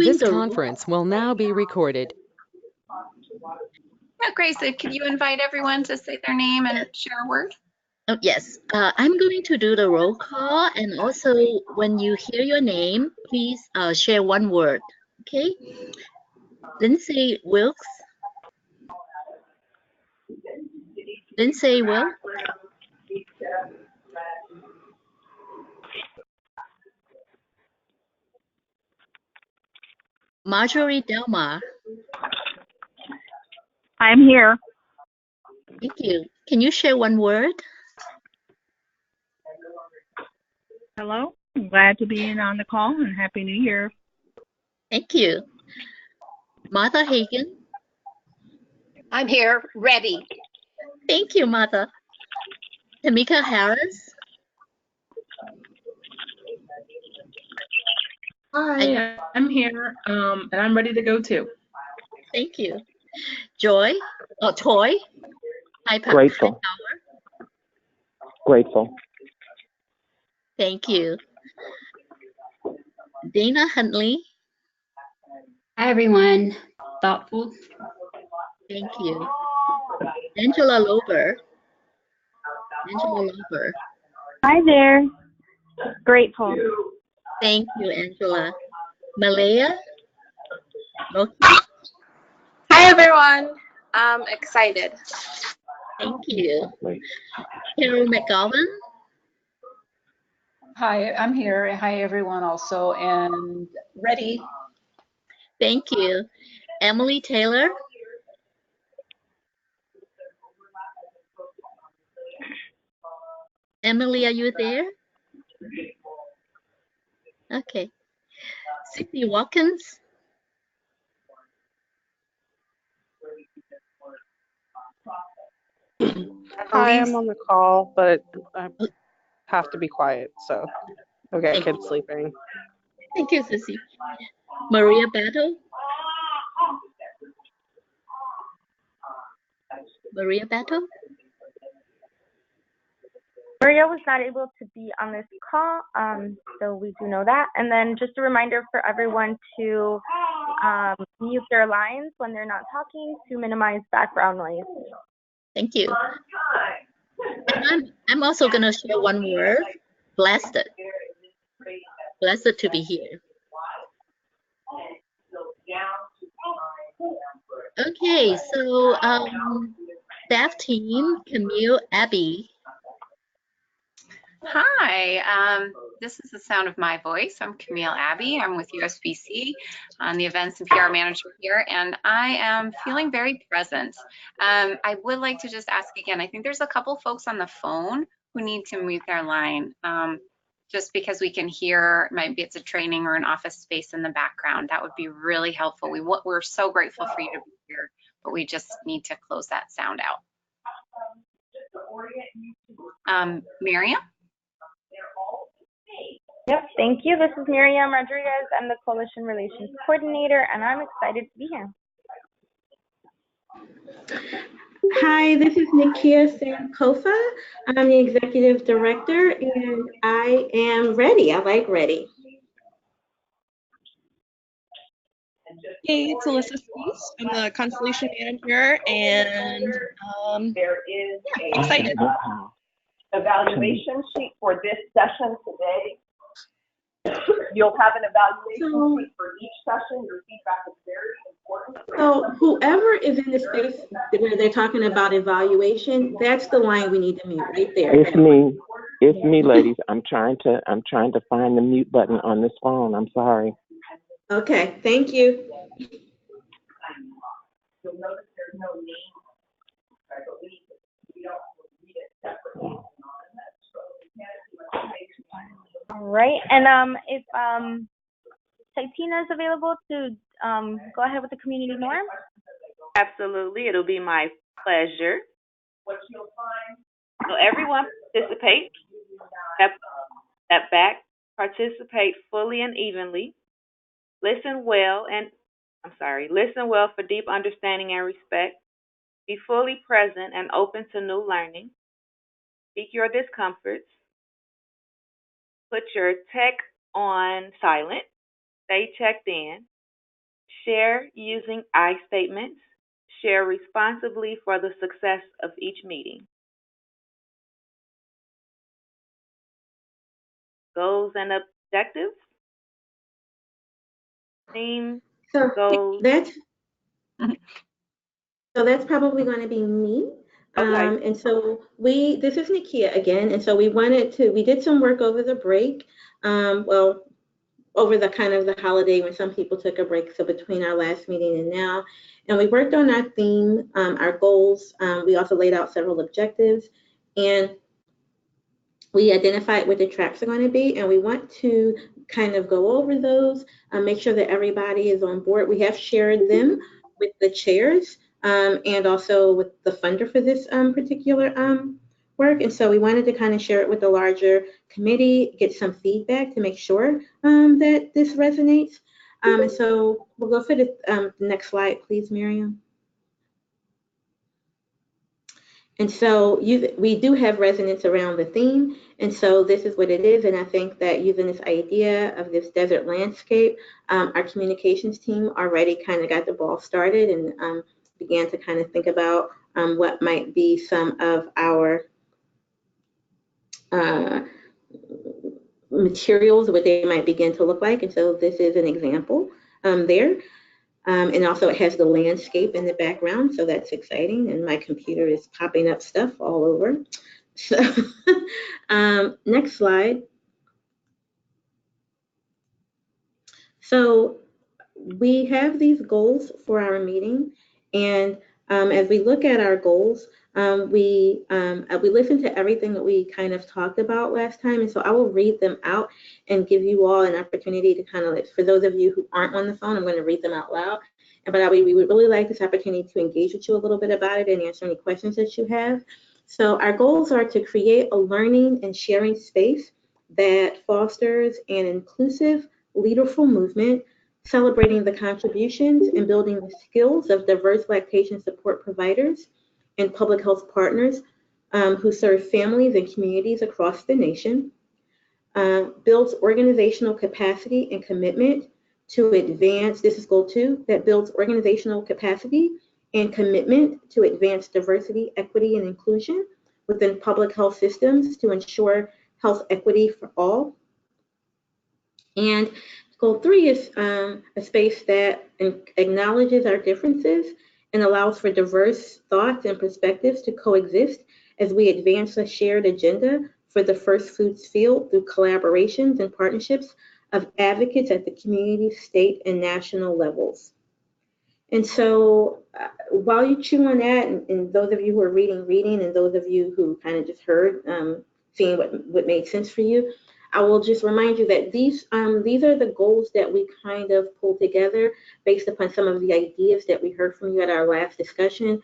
doing This the conference will now be recorded. Yeah, Grace, could you invite everyone to say their name and share a word? Oh, yes, I'm going to do the roll call, and also when you hear your name, please share one word. Okay, Lindsay Wilkes. Lindsay Wilkes. Marjorie Delmar. I'm here. Thank you. Can you share one word? Hello. I'm glad to be in on the call and Happy New Year. Thank you. Martha Hagan. I'm here, ready. Thank you, Martha. Tamika Harris. Hi, I'm here, and I'm ready to go too. Thank you. Joy. Oh, Toy. Grateful. Grateful. Thank you. Dana Huntley. Hi, everyone. Thoughtful. Thank you. Angela Lober. Angela Lober. Hi there. Grateful. Thank you, Angela. Malaya. Okay. Hi, everyone. I'm excited. Thank you. Carol McGowan. Hi, I'm here. Hi, everyone also, and ready. Thank you. Emily Taylor. Emily, are you there? Okay. Sydney Watkins. Hi, I'm on the call, but I have to be quiet, so okay, kids sleeping. Thank you, Sissy. Maria Battle. Maria Battle. Maria was not able to be on this call, so we do know that. And then just a reminder for everyone to mute their lines when they're not talking to minimize background noise. Thank you. And I'm also going to share one word, blessed. Blessed to be here. Okay, so staff team, Camille, Abby. Hi, this is the sound of my voice. I'm Camille Abbey. I'm with USBC on the events and PR manager here, and I am feeling very present. I would like to just ask again, I think there's a couple folks on the phone who need to mute their line, just because we can hear, maybe it's a training or an office space in the background. That would be really helpful. We're so grateful for you to be here, but we just need to close that sound out. Miriam? Yep, thank you. This is Miriam Rodriguez. I'm the Coalition Relations Coordinator, and I'm excited to be here. Hi, this is Nikia Sankofa. I'm the Executive Director, and I am ready. I like ready. Hey, it's Alyssa Spees. I'm the Constellation Manager, and yeah, excited. Evaluation sheet for this session today. You'll have an evaluation sheet for each session. Your feedback is very important. So whoever is in the space where they're talking about evaluation, that's the line we need to mute right there. It's me. It's me, ladies. I'm trying to find the mute button on this phone. I'm sorry. Okay, thank you. You'll notice there's no name. I believe we don't read it separately. All right, and if Taitina is available to go ahead with the community norm. Absolutely, it'll be my pleasure. So everyone participate. Step back, participate fully and evenly. Listen well for deep understanding and respect. Be fully present and open to new learning. Speak your discomforts. Put your tech on silent. Stay checked in. Share using I statements. Share responsibly for the success of each meeting. Goals and objectives. Theme, So goals. that's probably going to be me. Okay. And so this is Nakia again, and so we did some work over the break. Well, over the kind of the holiday when some people took a break, so between our last meeting and now. And we worked on our theme, our goals. We also laid out several objectives, and we identified what the tracks are going to be, and we want to kind of go over those, make sure that everybody is on board. We have shared them with the chairs and also with the funder for this particular work. And so we wanted to kind of share it with the larger committee, get some feedback to make sure that this resonates. And so we'll go for the next slide, please, Miriam. And so we do have resonance around the theme, and so this is what it is. And I think that using this idea of this desert landscape, our communications team already kind of got the ball started and began to kind of think about what might be some of our materials, what they might begin to look like. And so this is an example there. And also it has the landscape in the background, so that's exciting. And my computer is popping up stuff all over. So next slide. So we have these goals for our meeting, and as we look at our goals, we listened to everything that we kind of talked about last time, and so I will read them out and give you all an opportunity to kind of, for those of you who aren't on the phone, I'm going to read them out loud. But we would really like this opportunity to engage with you a little bit about it and answer any questions that you have. So our goals are to create a learning and sharing space that fosters an inclusive, leaderful movement, celebrating the contributions and building the skills of diverse lactation support providers and public health partners who serve families and communities across the nation, builds organizational capacity and commitment to advance, this is goal 2, that builds organizational capacity and commitment to advance diversity, equity, and inclusion within public health systems to ensure health equity for all. And goal 3 is a space that acknowledges our differences and allows for diverse thoughts and perspectives to coexist as we advance a shared agenda for the First Foods field through collaborations and partnerships of advocates at the community, state, and national levels. And so while you chew on that, and those of you who are reading, and those of you who kind of just heard, seeing what made sense for you, I will just remind you that these are the goals that we kind of pulled together based upon some of the ideas that we heard from you at our last discussion,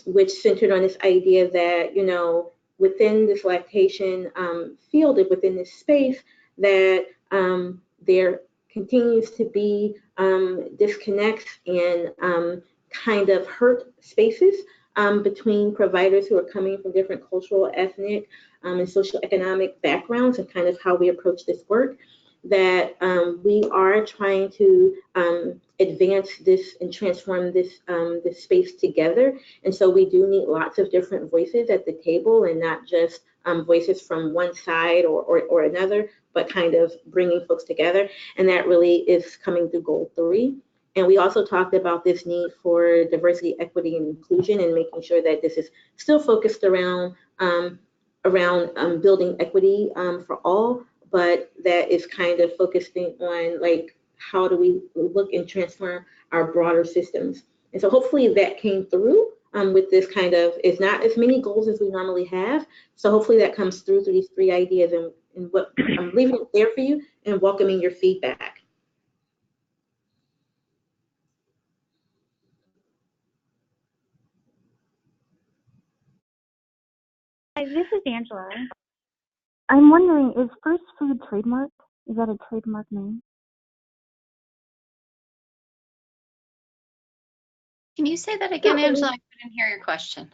which centered on this idea that, you know, within this lactation field and within this space, that there continues to be disconnects and kind of hurt spaces between providers who are coming from different cultural, ethnic, and socioeconomic backgrounds, and kind of how we approach this work, that we are trying to advance this and transform this this space together. And so we do need lots of different voices at the table, and not just voices from one side or another, but kind of bringing folks together. And that really is coming through goal 3. And we also talked about this need for diversity, equity, and inclusion, and making sure that this is still focused around building equity for all, but that is kind of focusing on, like, how do we look and transform our broader systems. And so hopefully that came through with this kind of, it's not as many goals as we normally have. So hopefully that comes through these 3 ideas, and what I'm leaving it there for you and welcoming your feedback. Hi, this is Angela. I'm wondering, is First Food trademark? Is that a trademark name? Can you say that again, Angela? I couldn't hear your question.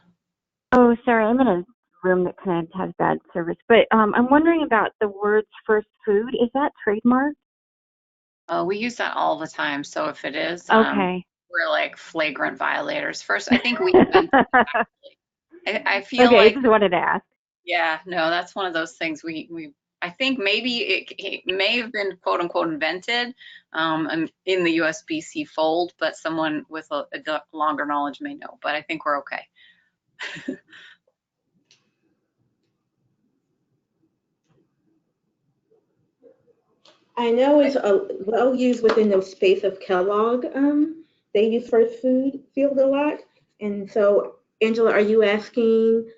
Oh, sorry, I'm in a room that kind of has bad service. But I'm wondering about the words First Food. Is that trademark? We use that all the time. So if it is, Okay. we're like flagrant violators. First, I think we invented it. I feel Okay, like, just wanted to ask. yeah, no, that's one of those things I think maybe it may have been quote unquote invented in the USBC fold, but someone with a longer knowledge may know, but I think we're okay. I know it's well used within the space of Kellogg. They use first food field a lot. And so, Angela, are you asking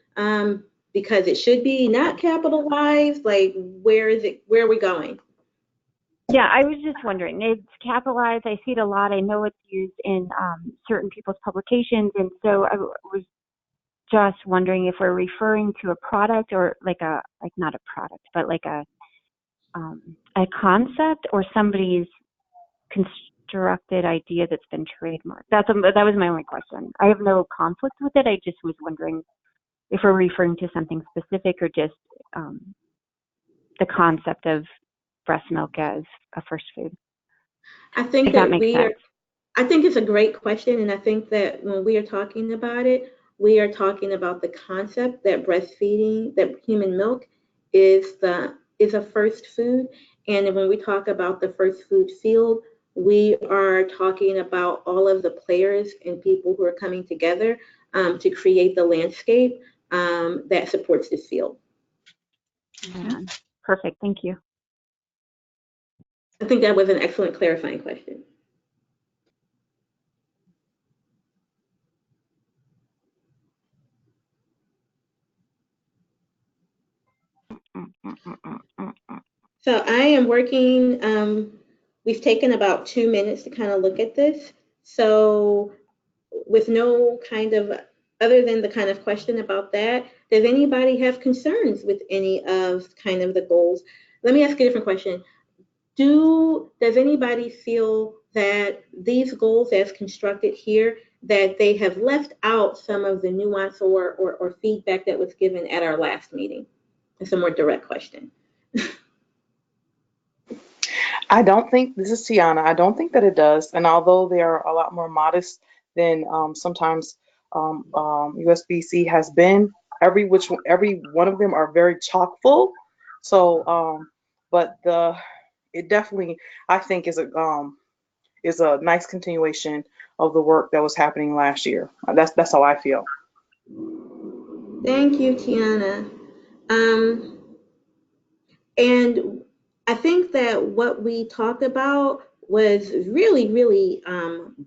because it should be not capitalized? Like, where is it? Where are we going? Yeah, I was just wondering. It's capitalized. I see it a lot. I know it's used in certain people's publications, and so I was just wondering if we're referring to a product or like not a product, but like a concept or somebody's constructed idea that's been trademarked. That was my only question. I have no conflict with it. I just was wondering if we're referring to something specific or just the concept of breast milk as a first food. I think that makes sense. I think it's a great question, and I think that when we are talking about it, we are talking about the concept that breastfeeding, that human milk is a first food. And when we talk about the first food field, we are talking about all of the players and people who are coming together to create the landscape that supports this field. Yeah. Perfect. Thank you. I think that was an excellent clarifying question. So I am working, we've taken about 2 minutes to kind of look at this. So with no kind of, other than the kind of question about that, does anybody have concerns with any of kind of the goals? Let me ask a different question. Does anybody feel that these goals as constructed here, that they have left out some of the nuance or feedback that was given at our last meeting? It's a more direct question. I don't think, this is Tiana, I don't think that it does. And although they are a lot more modest than sometimes USBC has been, every one of them are very chock full. So, but it definitely, I think, is a nice continuation of the work that was happening last year. That's how I feel. Thank you, Tiana. And I think that what we talked about was really, really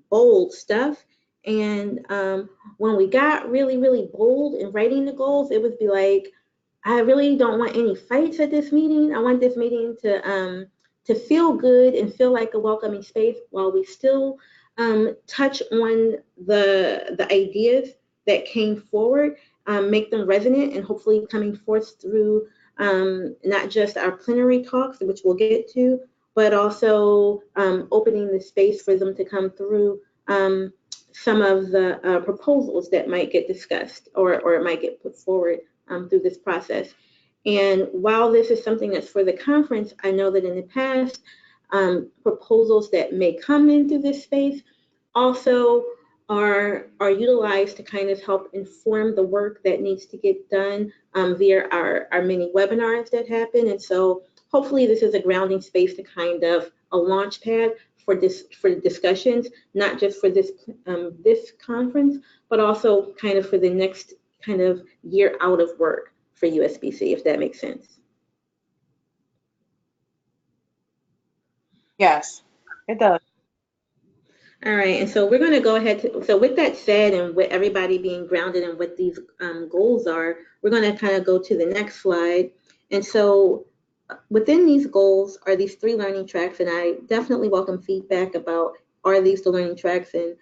bold stuff. And when we got really, really bold in writing the goals, it would be like, I really don't want any fights at this meeting. I want this meeting to feel good and feel like a welcoming space while we still touch on the ideas that came forward, make them resonant, and hopefully coming forth through not just our plenary talks, which we'll get to, but also opening the space for them to come through some of the proposals that might get discussed or might get put forward through this process. And while this is something that's for the conference, I know that in the past, proposals that may come into this space also are utilized to kind of help inform the work that needs to get done via our mini webinars that happen. And so hopefully this is a grounding space to kind of a launch pad for discussions, not just for this conference, but also kind of for the next kind of year out of work for USBC, if that makes sense. Yes, it does. All right, and so we're going to go ahead so with that said, and with everybody being grounded in what these goals are, we're going to kind of go to the next slide. And so within these goals are these 3 learning tracks, and I definitely welcome feedback about, are these the learning tracks? And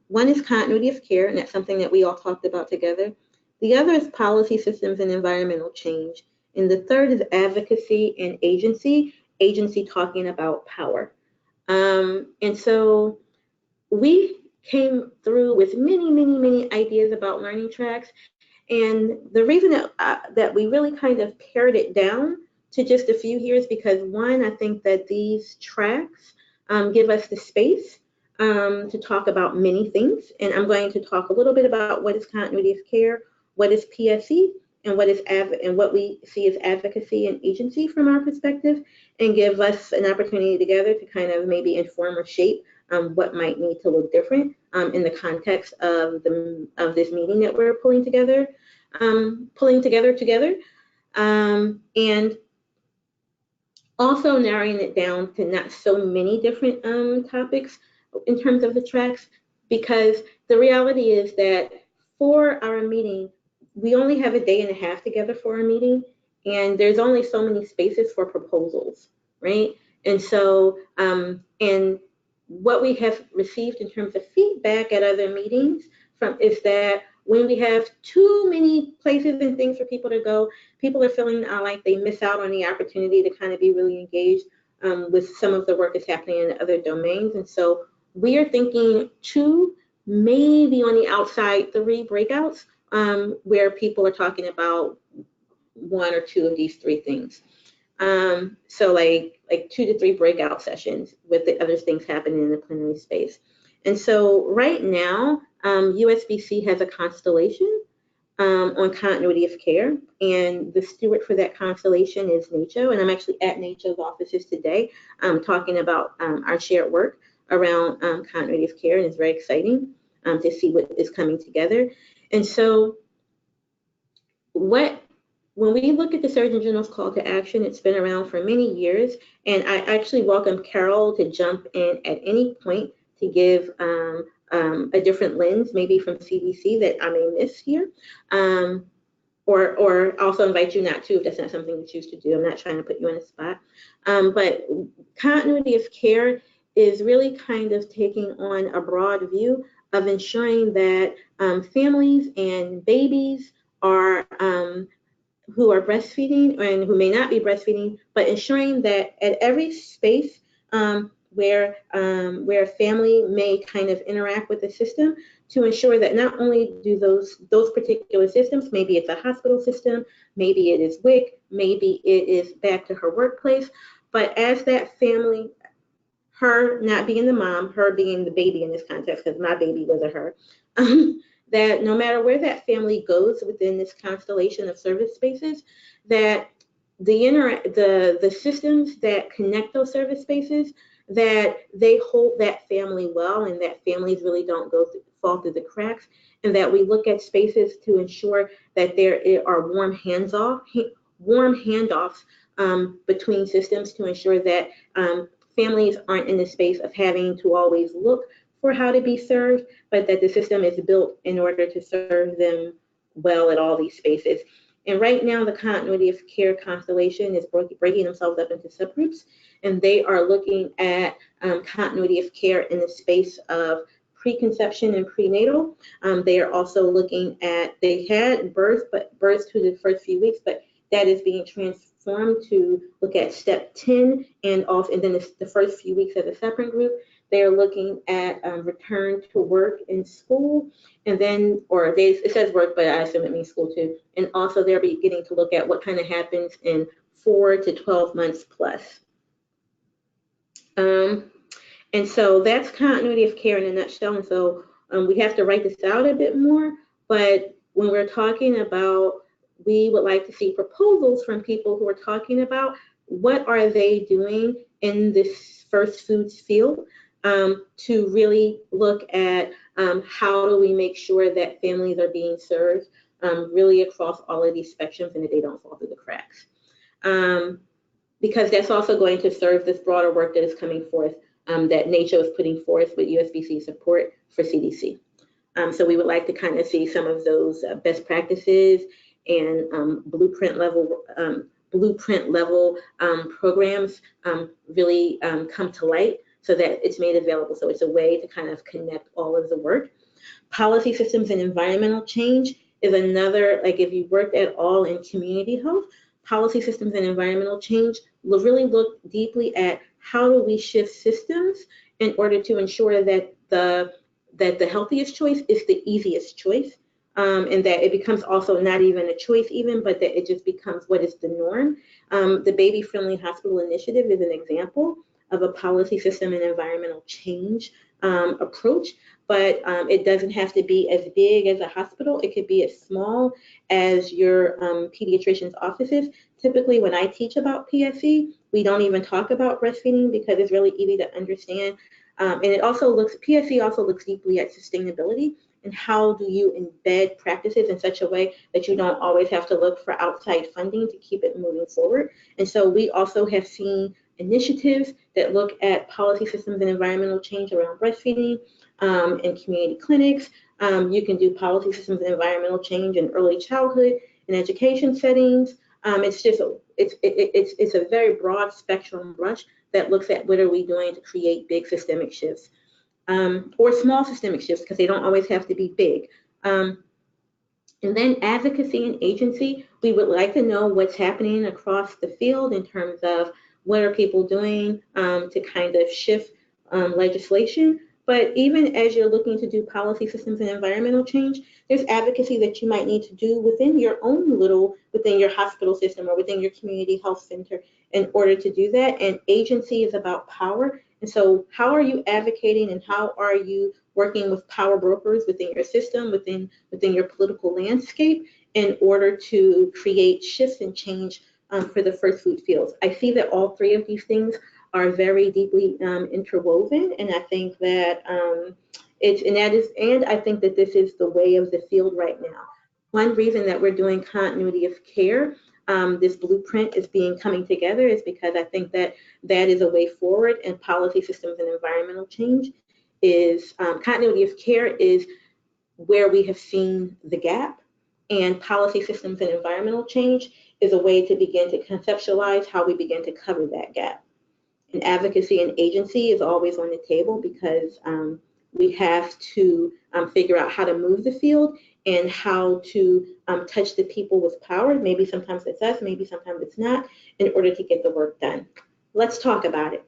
one is continuity of care, and that's something that we all talked about together. The other is policy, systems, and environmental change. And the third is advocacy and agency talking about power. And so we came through with many, many, many ideas about learning tracks. And the reason that we really kind of pared it down to just a few here is because, one, I think that these tracks give us the space to talk about many things. And I'm going to talk a little bit about what is continuity of care, what is PSE, and what we see as advocacy and agency from our perspective, and give us an opportunity together to kind of maybe inform or shape what might need to look different in the context of this meeting that we're pulling together. And also narrowing it down to not so many different topics in terms of the tracks, because the reality is that for our meeting, we only have a day and a half together for our meeting, and there's only so many spaces for proposals, right? And so, and what we have received in terms of feedback at other meetings is that when we have too many places and things for people to go, people are feeling like they miss out on the opportunity to kind of be really engaged with some of the work that's happening in other domains. And so we are thinking 2, maybe on the outside 3 breakouts where people are talking about 1 or 2 of these 3 things. So like 2 to 3 breakout sessions with the other things happening in the plenary space. And so right now, USBC has a constellation on continuity of care, and the steward for that constellation is NACCHO, and I'm actually at NACCHO's offices today talking about our shared work around continuity of care, and it's very exciting to see what is coming together. And so when we look at the Surgeon General's call to action, it's been around for many years, and I actually welcome Carol to jump in at any point to give a different lens, maybe from CDC that I may miss here, or also invite you not to if that's not something you choose to do. I'm not trying to put you on the spot. But continuity of care is really kind of taking on a broad view of ensuring that families and babies are who are breastfeeding and who may not be breastfeeding, but ensuring that at every space where a family may kind of interact with the system, to ensure that not only do those particular systems, maybe it's a hospital system, maybe it is WIC, maybe it is back to her workplace, but as that family, her not being the mom, her being the baby in this context, because my baby was a her, that no matter where that family goes within this constellation of service spaces, that the systems that connect those service spaces, that they hold that family well, and that families really don't fall through the cracks, and that we look at spaces to ensure that there are warm handoffs between systems to ensure that families aren't in the space of having to always look for how to be served, but that the system is built in order to serve them well at all these spaces. And right now, the continuity of care constellation is breaking themselves up into subgroups, and they are looking at continuity of care in the space of preconception and prenatal. They are also looking at, they had birth to the first few weeks, but that is being transformed to look at step 10 and then the first few weeks as a separate group. They are looking at return to work in school, and then, it says work, but I assume it means school too. And also they're beginning to look at what kind of happens in 4 to 12 months plus. And so that's continuity of care in a nutshell. And so we have to write this out a bit more, but when we're talking about, we would like to see proposals from people who are talking about what are they doing in this first foods field to really look at how do we make sure that families are being served really across all of these spectrums and that they don't fall through the cracks. Because that's also going to serve this broader work that is coming forth that NACCHO is putting forth with USBC support for CDC. So we would like to kind of see some of those best practices and blueprint level programs really come to light so that it's made available. So it's a way to kind of connect all of the work. Policy systems and environmental change is another, like if you worked at all in community health, policy systems and environmental change will really look deeply at how do we shift systems in order to ensure that the healthiest choice is the easiest choice and that it becomes also not even a choice even, but that it just becomes what is the norm. The Baby Friendly Hospital Initiative is an example of a policy system and environmental change approach, but it doesn't have to be as big as a hospital. It could be as small as your pediatrician's offices. Typically, when I teach about PSE, we don't even talk about breastfeeding because it's really easy to understand. And it also PSE also looks deeply at sustainability and how do you embed practices in such a way that you don't always have to look for outside funding to keep it moving forward. And so we also have seen initiatives that look at policy systems and environmental change around breastfeeding in community clinics. You can do policy systems and environmental change in early childhood and education settings. It's a very broad spectrum brush that looks at what are we doing to create big systemic shifts or small systemic shifts, because they don't always have to be big. And then advocacy and agency, we would like to know what's happening across the field in terms of what are people doing to kind of shift legislation. But even as you're looking to do policy systems and environmental change, there's advocacy that you might need to do within your own within your hospital system or within your community health center in order to do that. And agency is about power. And so how are you advocating and how are you working with power brokers within your system, within your political landscape in order to create shifts and change for the first food fields? I see that all three of these things are very deeply interwoven, and I think that I think that this is the way of the field right now. One reason that we're doing continuity of care, this blueprint is coming together, is because I think that is a way forward, and policy systems and environmental change is continuity of care is where we have seen the gap, and policy systems and environmental change is a way to begin to conceptualize how we begin to cover that gap. And advocacy and agency is always on the table because we have to figure out how to move the field and how to touch the people with power. Maybe sometimes it's us, maybe sometimes it's not, in order to get the work done. Let's talk about it.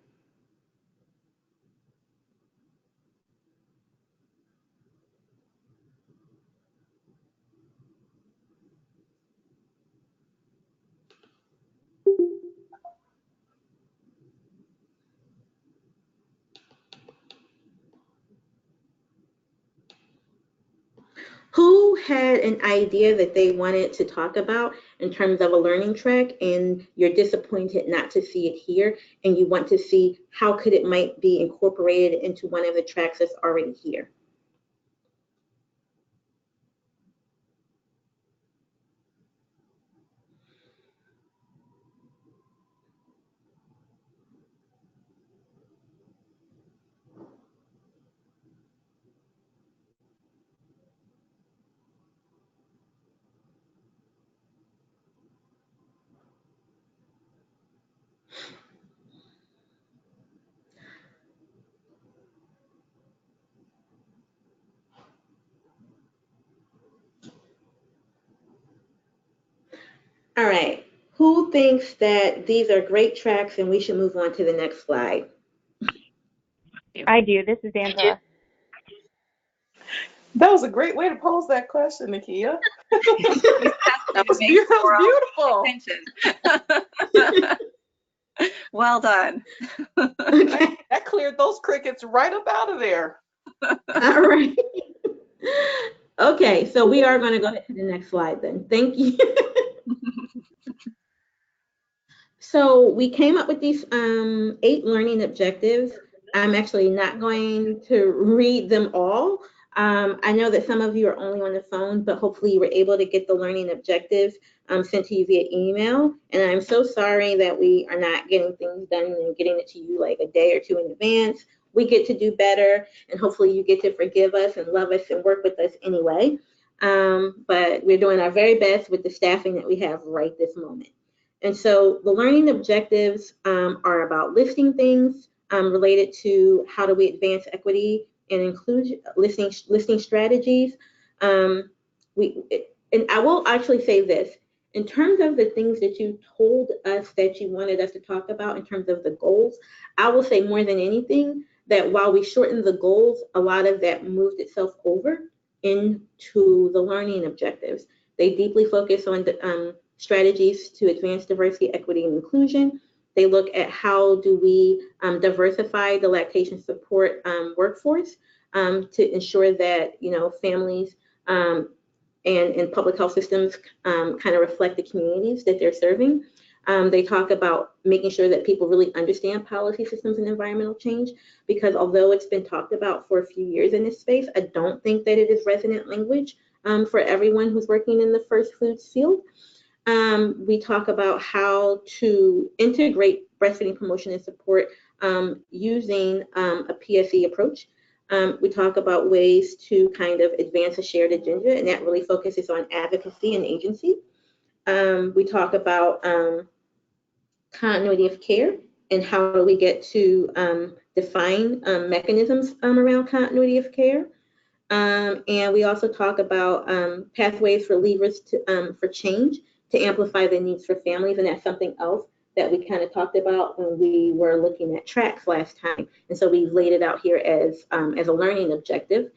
Who had an idea that they wanted to talk about in terms of a learning track and you're disappointed not to see it here and you want to see how could it might be incorporated into one of the tracks that's already here? All right, who thinks that these are great tracks and we should move on to the next slide? I do. This is Angela. That was a great way to pose that question, Nakia. That was beautiful. Well done. That cleared those crickets right up out of there. All right. Okay, so we are going to go ahead to the next slide then. Thank you. So we came up with these 8 learning objectives. I'm actually not going to read them all. I know that some of you are only on the phone, but hopefully you were able to get the learning objectives sent to you via email. And I'm so sorry that we are not getting things done and getting it to you like a day or 2 in advance. We get to do better, and hopefully you get to forgive us and love us and work with us anyway. But we're doing our very best with the staffing that we have right this moment. And so the learning objectives are about listing things related to how do we advance equity and inclusion, listing strategies. And I will actually say this, in terms of the things that you told us that you wanted us to talk about in terms of the goals, I will say more than anything that while we shortened the goals, a lot of that moved itself over into the learning objectives. They deeply focus on strategies to advance diversity, equity, and inclusion. They look at how do we diversify the lactation support workforce to ensure that families and public health systems kind of reflect the communities that they're serving. They talk about making sure that people really understand policy systems and environmental change, because although it's been talked about for a few years in this space, I don't think that it is resonant language for everyone who's working in the first foods field. We talk about how to integrate breastfeeding promotion and support using a PSE approach. We talk about ways to kind of advance a shared agenda, and that really focuses on advocacy and agency. We talk about continuity of care and how do we get to define mechanisms around continuity of care. And we also talk about pathways for levers for change to amplify the needs for families, and that's something else that we kind of talked about when we were looking at tracks last time. And so we laid it out here as a learning objective.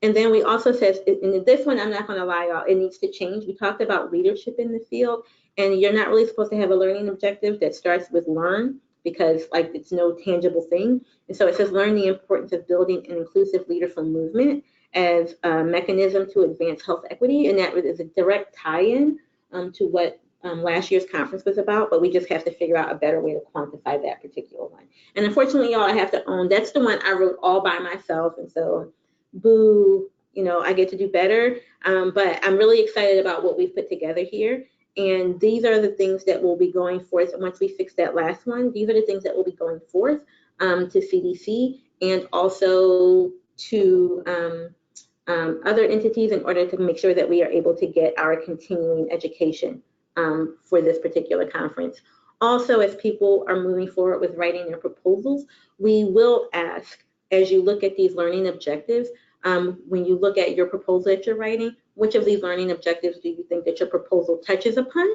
And then we also said, in this one, I'm not going to lie, y'all, it needs to change. We talked about leadership in the field, and you're not really supposed to have a learning objective that starts with learn, because like it's no tangible thing. And so it says learn the importance of building an inclusive leadership movement as a mechanism to advance health equity. And that is a direct tie-in to what last year's conference was about, but we just have to figure out a better way to quantify that particular one. And unfortunately, y'all, I have to own, that's the one I wrote all by myself. And so boo, I get to do better. But I'm really excited about what we've put together here. And these are the things that will be going forth once we fix that last one. These are the things that will be going forth to CDC and also to other entities in order to make sure that we are able to get our continuing education for this particular conference. Also, as people are moving forward with writing their proposals, we will ask, as you look at these learning objectives, when you look at your proposal that you're writing, which of these learning objectives do you think that your proposal touches upon,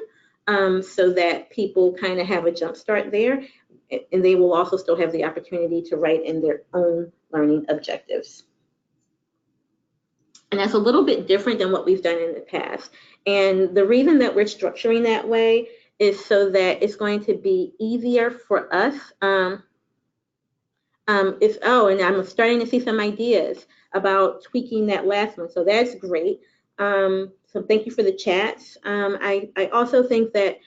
so that people kind of have a jump start there, and they will also still have the opportunity to write in their own learning objectives. And that's a little bit different than what we've done in the past. And the reason that we're structuring that way is so that it's going to be easier for us. And I'm starting to see some ideas about tweaking that last one. So that's great. So thank you for the chats. I also think that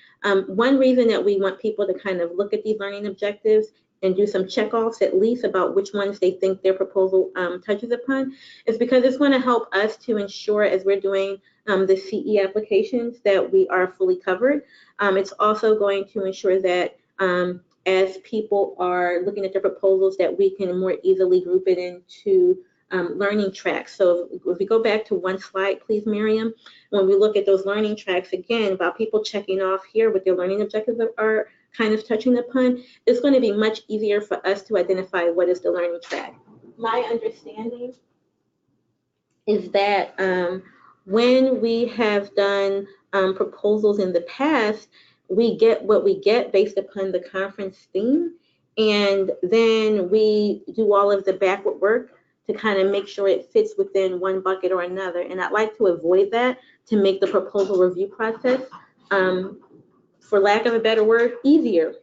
one reason that we want people to kind of look at these learning objectives and do some checkoffs at least about which ones they think their proposal touches upon is because it's going to help us to ensure, as we're doing the CE applications, that we are fully covered. It's also going to ensure that as people are looking at their proposals, that we can more easily group it into learning tracks. So if we go back to one slide, please, Miriam, when we look at those learning tracks, again, about people checking off here with their learning objectives are kind of touching upon, it's going to be much easier for us to identify what is the learning track. My understanding is that when we have done proposals in the past, we get what we get based upon the conference theme, and then we do all of the backward work to kind of make sure it fits within one bucket or another. And I'd like to avoid that to make the proposal review process, for lack of a better word, easier.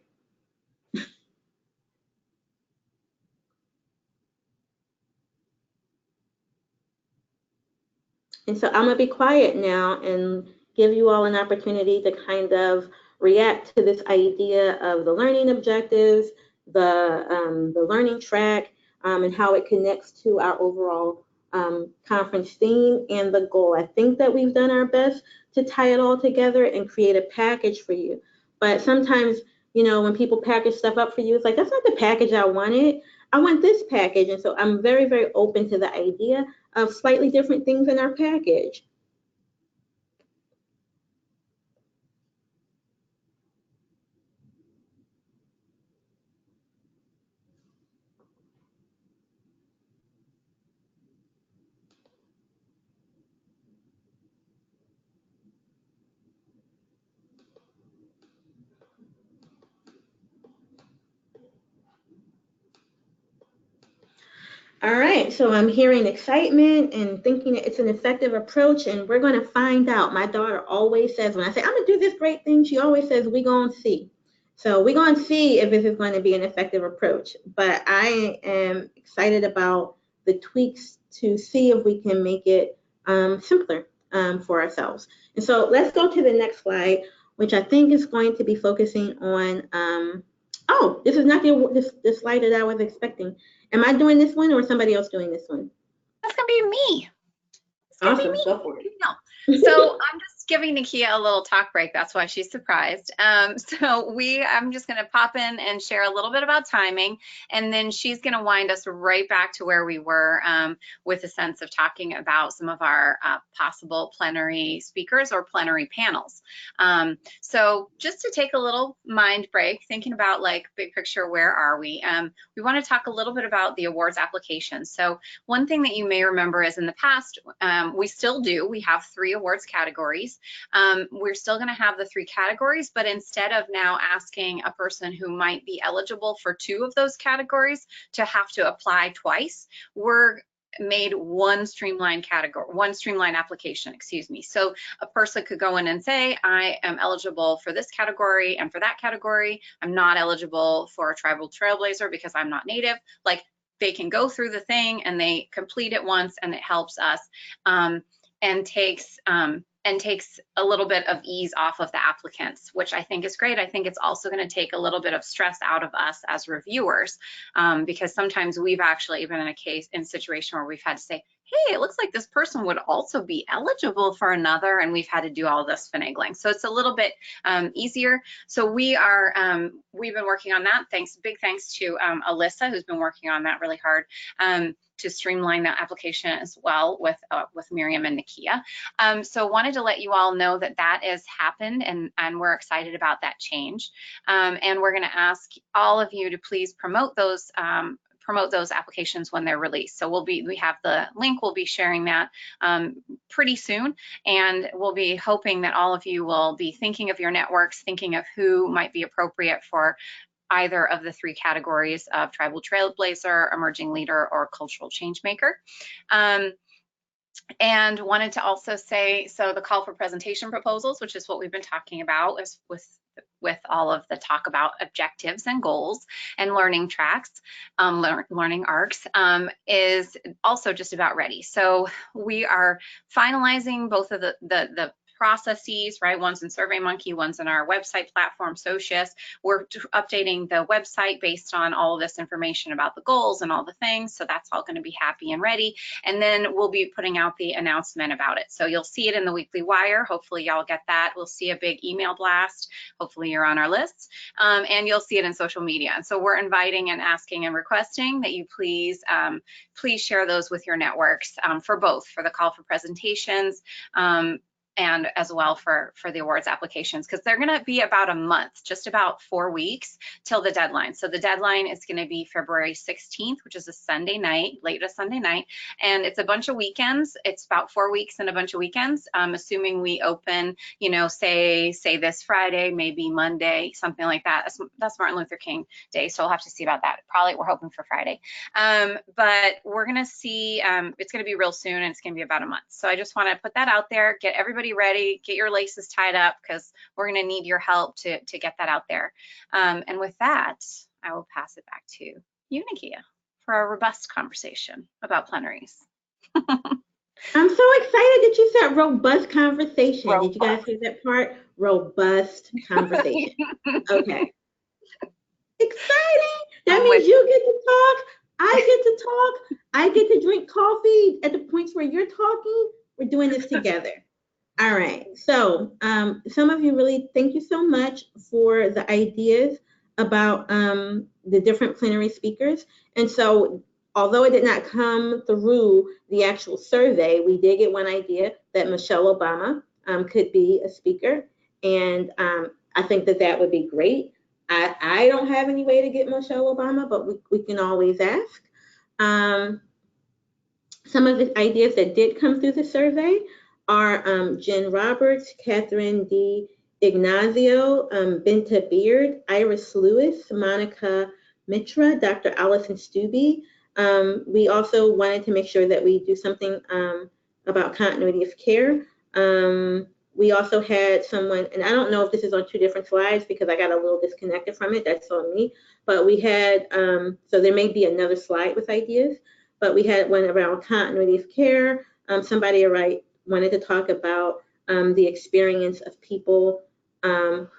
And so I'm gonna be quiet now and give you all an opportunity to kind of react to this idea of the learning objectives, the learning track, and how it connects to our overall conference theme and the goal. I think that we've done our best to tie it all together and create a package for you. But sometimes, when people package stuff up for you, it's like, that's not the package I wanted. I want this package. And so I'm very, very open to the idea of slightly different things in our package. All right, so I'm hearing excitement and thinking it's an effective approach, and we're going to find out. My daughter always says, when I say, I'm going to do this great thing, she always says, we're going to see. So we're going to see if this is going to be an effective approach. But I am excited about the tweaks to see if we can make it simpler for ourselves. And so let's go to the next slide, which I think is going to be focusing on, oh, this is not the slide that I was expecting. Am I doing this one or somebody else doing this one? That's going to be me. Awesome, go for it. No. So I'm just giving Nakia a little talk break. That's why she's surprised. I'm just going to pop in and share a little bit about timing, and then she's going to wind us right back to where we were with a sense of talking about some of our possible plenary speakers or plenary panels. So just to take a little mind break, thinking about like big picture, where are we? We want to talk a little bit about the awards applications. So one thing that you may remember is in the past, we still do. We have 3 awards categories. We're still going to have the 3 categories, but instead of now asking a person who might be eligible for 2 of those categories to have to apply twice, we're made one streamlined category, one streamlined application, excuse me. So a person could go in and say, I am eligible for this category and for that category. I'm not eligible for a tribal trailblazer because I'm not Native. Like, they can go through the thing and they complete it once, and it helps us and takes a little bit of ease off of the applicants, which I think is great. I think it's also going to take a little bit of stress out of us as reviewers, because sometimes we've actually been in a situation where we've had to say, hey, it looks like this person would also be eligible for another, and we've had to do all this finagling. So it's a little bit easier. So we've been working on that. Big thanks to Alyssa, who's been working on that really hard to streamline that application as well with Miriam and Nakia. So wanted to let you all know that that has happened, and we're excited about that change. And we're going to ask all of you to please promote those applications when they're released. So we have the link, we'll be sharing that pretty soon, and we'll be hoping that all of you will be thinking of your networks, thinking of who might be appropriate for either of the 3 categories of tribal trailblazer, emerging leader, or cultural change maker. And wanted to also say, so the call for presentation proposals, which is what we've been talking about, is with all of the talk about objectives and goals and learning tracks, learning arcs, is also just about ready. So we are finalizing both of the processes, right? One's in SurveyMonkey, one's in our website platform, Socius. We're updating the website based on all of this information about the goals and all the things. So that's all going to be happy and ready. And then we'll be putting out the announcement about it. So you'll see it in the Weekly Wire. Hopefully y'all get that. We'll see a big email blast. Hopefully you're on our lists. And you'll see it in social media. And so we're inviting and asking and requesting that you please share those with your networks for both, for the call for presentations, and as well for the awards applications, because they're going to be about a month, just about 4 weeks till the deadline. So the deadline is going to be February 16th, which is a Sunday night, late a Sunday night, and it's a bunch of weekends. It's about 4 weeks and a bunch of weekends, assuming we open, you know, say this Friday, maybe Monday, something like that. That's Martin Luther King Day, so we'll have to see about that. Probably we're hoping for Friday, but we're going to see. It's going to be real soon, and it's going to be about a month. So I just want to put that out there, get everybody ready, get your laces tied up, because we're going to need your help to get that out there. And with that, I will pass it back to you, Nakia, for a robust conversation about plenaries. I'm so excited that you said robust conversation. Robust. Did you guys hear that part? Robust conversation. Okay. Exciting. That means you get to talk, I get to talk, I get to drink coffee at the points where you're talking. We're doing this together. All right, so some of you really, thank you so much for the ideas about the different plenary speakers. And so although it did not come through the actual survey, we did get one idea that Michelle Obama could be a speaker. And I think that would be great. I don't have any way to get Michelle Obama, but we can always ask. Some of the ideas that did come through the survey are Jen Roberts, Catherine D. Ignazio, Binta Beard, Iris Lewis, Monica Mitra, Dr. Allison Stubbe, We also wanted to make sure that we do something about continuity of care. We also had someone, and I don't know if this is on 2 different slides because I got a little disconnected from it, that's on me, but we had, so there may be another slide with ideas, but we had one around continuity of care. Somebody wanted to talk about the experience of people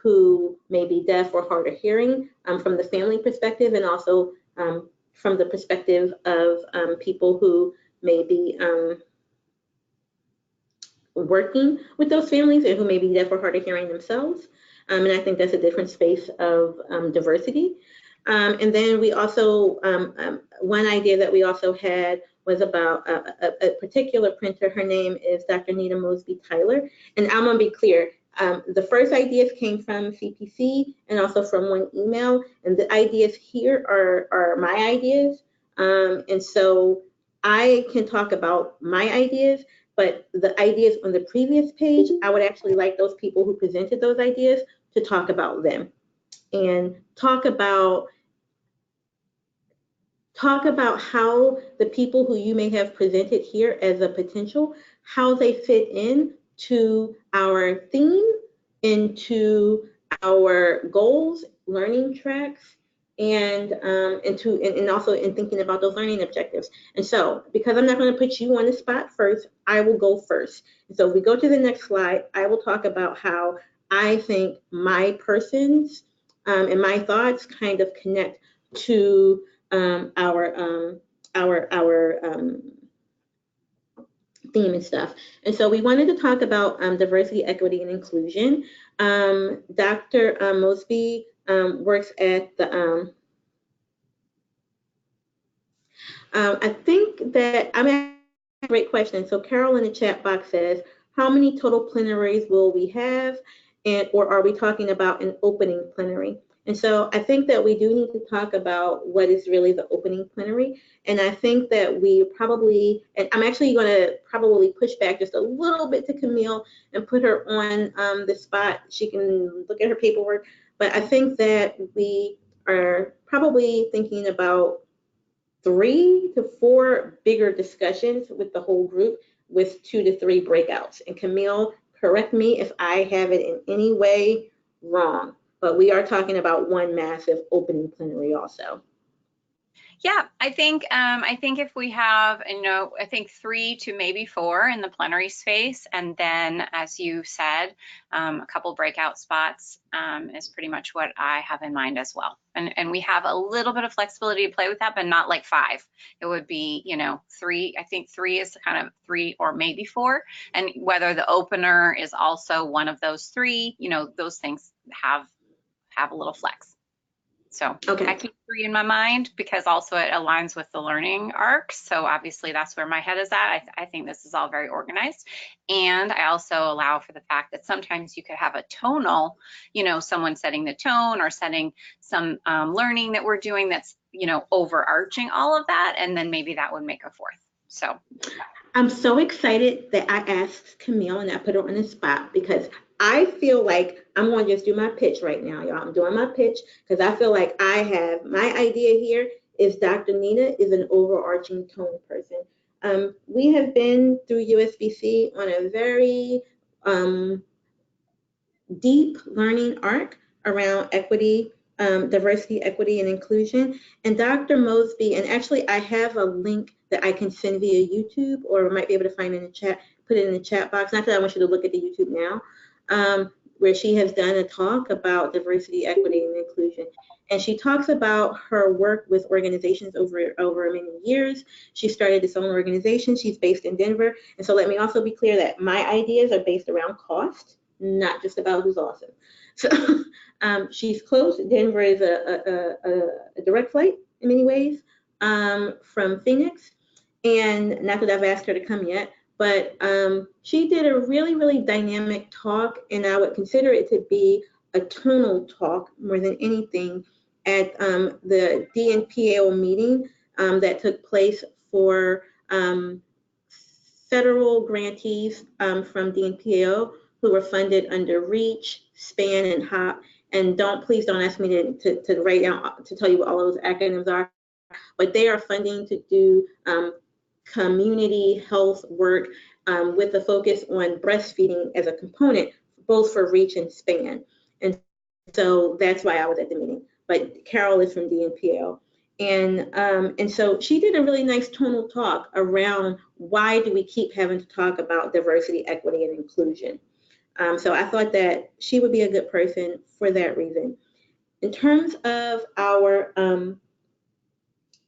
who may be deaf or hard of hearing from the family perspective, and also from the perspective of people who may be working with those families and who may be deaf or hard of hearing themselves. And I think that's a different space of diversity. And then we also, one idea that we also had was about a particular printer. Her name is Dr. Nita Mosby Tyler. And I'm gonna be clear, the first ideas came from CPC and also from one email. And the ideas here are my ideas. And so I can talk about my ideas, but the ideas on the previous page, I would actually like those people who presented those ideas to talk about them and talk about how the people who you may have presented here as a potential, how they fit in to our theme, into our goals, learning tracks, and also in thinking about those learning objectives. And so, because I'm not going to put you on the spot first, I will go first. And so if we go to the next slide, I will talk about how I think my persons and my thoughts kind of connect to our theme and stuff. And so we wanted to talk about diversity, equity, and inclusion. Dr. Mosby works at the, I think that, I mean, great question. So Carol in the chat box says, how many total plenaries will we have? Or are we talking about an opening plenary? And so I think that we do need to talk about what is really the opening plenary. And I think that we probably, and I'm actually going to probably push back just a little bit to Camille and put her on the spot. She can look at her paperwork. But I think that we are probably thinking about 3 to 4 bigger discussions with the whole group with 2 to 3 breakouts. And Camille, correct me if I have it in any way wrong. But we are talking about one massive opening plenary also. Yeah, I think if we have, I think 3 to maybe 4 in the plenary space, and then, as you said, a couple breakout spots is pretty much what I have in mind as well. And we have a little bit of flexibility to play with that, but not like 5. It would be, 3. I think 3 is kind of 3 or maybe 4, and whether the opener is also one of those 3, those things have a little flex. So okay. I keep 3 in my mind because also it aligns with the learning arc. So obviously that's where my head is at. I think this is all very organized. And I also allow for the fact that sometimes you could have a tonal, someone setting the tone or setting some learning that we're doing that's, overarching all of that. And then maybe that would make a 4th. So I'm so excited that I asked Camille and I put her on the spot because I feel like I'm going to just do my pitch right now, y'all. I'm doing my pitch because I feel like I have, my idea here is Dr. Nina is an overarching tone person. We have been through USBC on a very deep learning arc around equity, diversity, equity, and inclusion. And Dr. Mosby, and actually I have a link that I can send via YouTube or might be able to find in the chat, put it in the chat box. Not that I want you to look at the YouTube now. Where she has done a talk about diversity, equity, and inclusion. And she talks about her work with organizations over many years. She started this own organization. She's based in Denver. And so let me also be clear that my ideas are based around cost, not just about who's awesome. So she's close. Denver is a direct flight in many ways from Phoenix. And not that I've asked her to come yet, but she did a really, really dynamic talk, and I would consider it to be a tonal talk more than anything at the DNPAO meeting that took place for federal grantees from DNPAO who were funded under REACH, SPAN, and HOP. And please don't ask me to write down, to tell you what all of those acronyms are. but they are funding to do community health work with a focus on breastfeeding as a component, both for reach and span. And so that's why I was at the meeting. But Carol is from DNPL. And so she did a really nice tonal talk around why do we keep having to talk about diversity, equity, and inclusion. So I thought that she would be a good person for that reason. In terms of our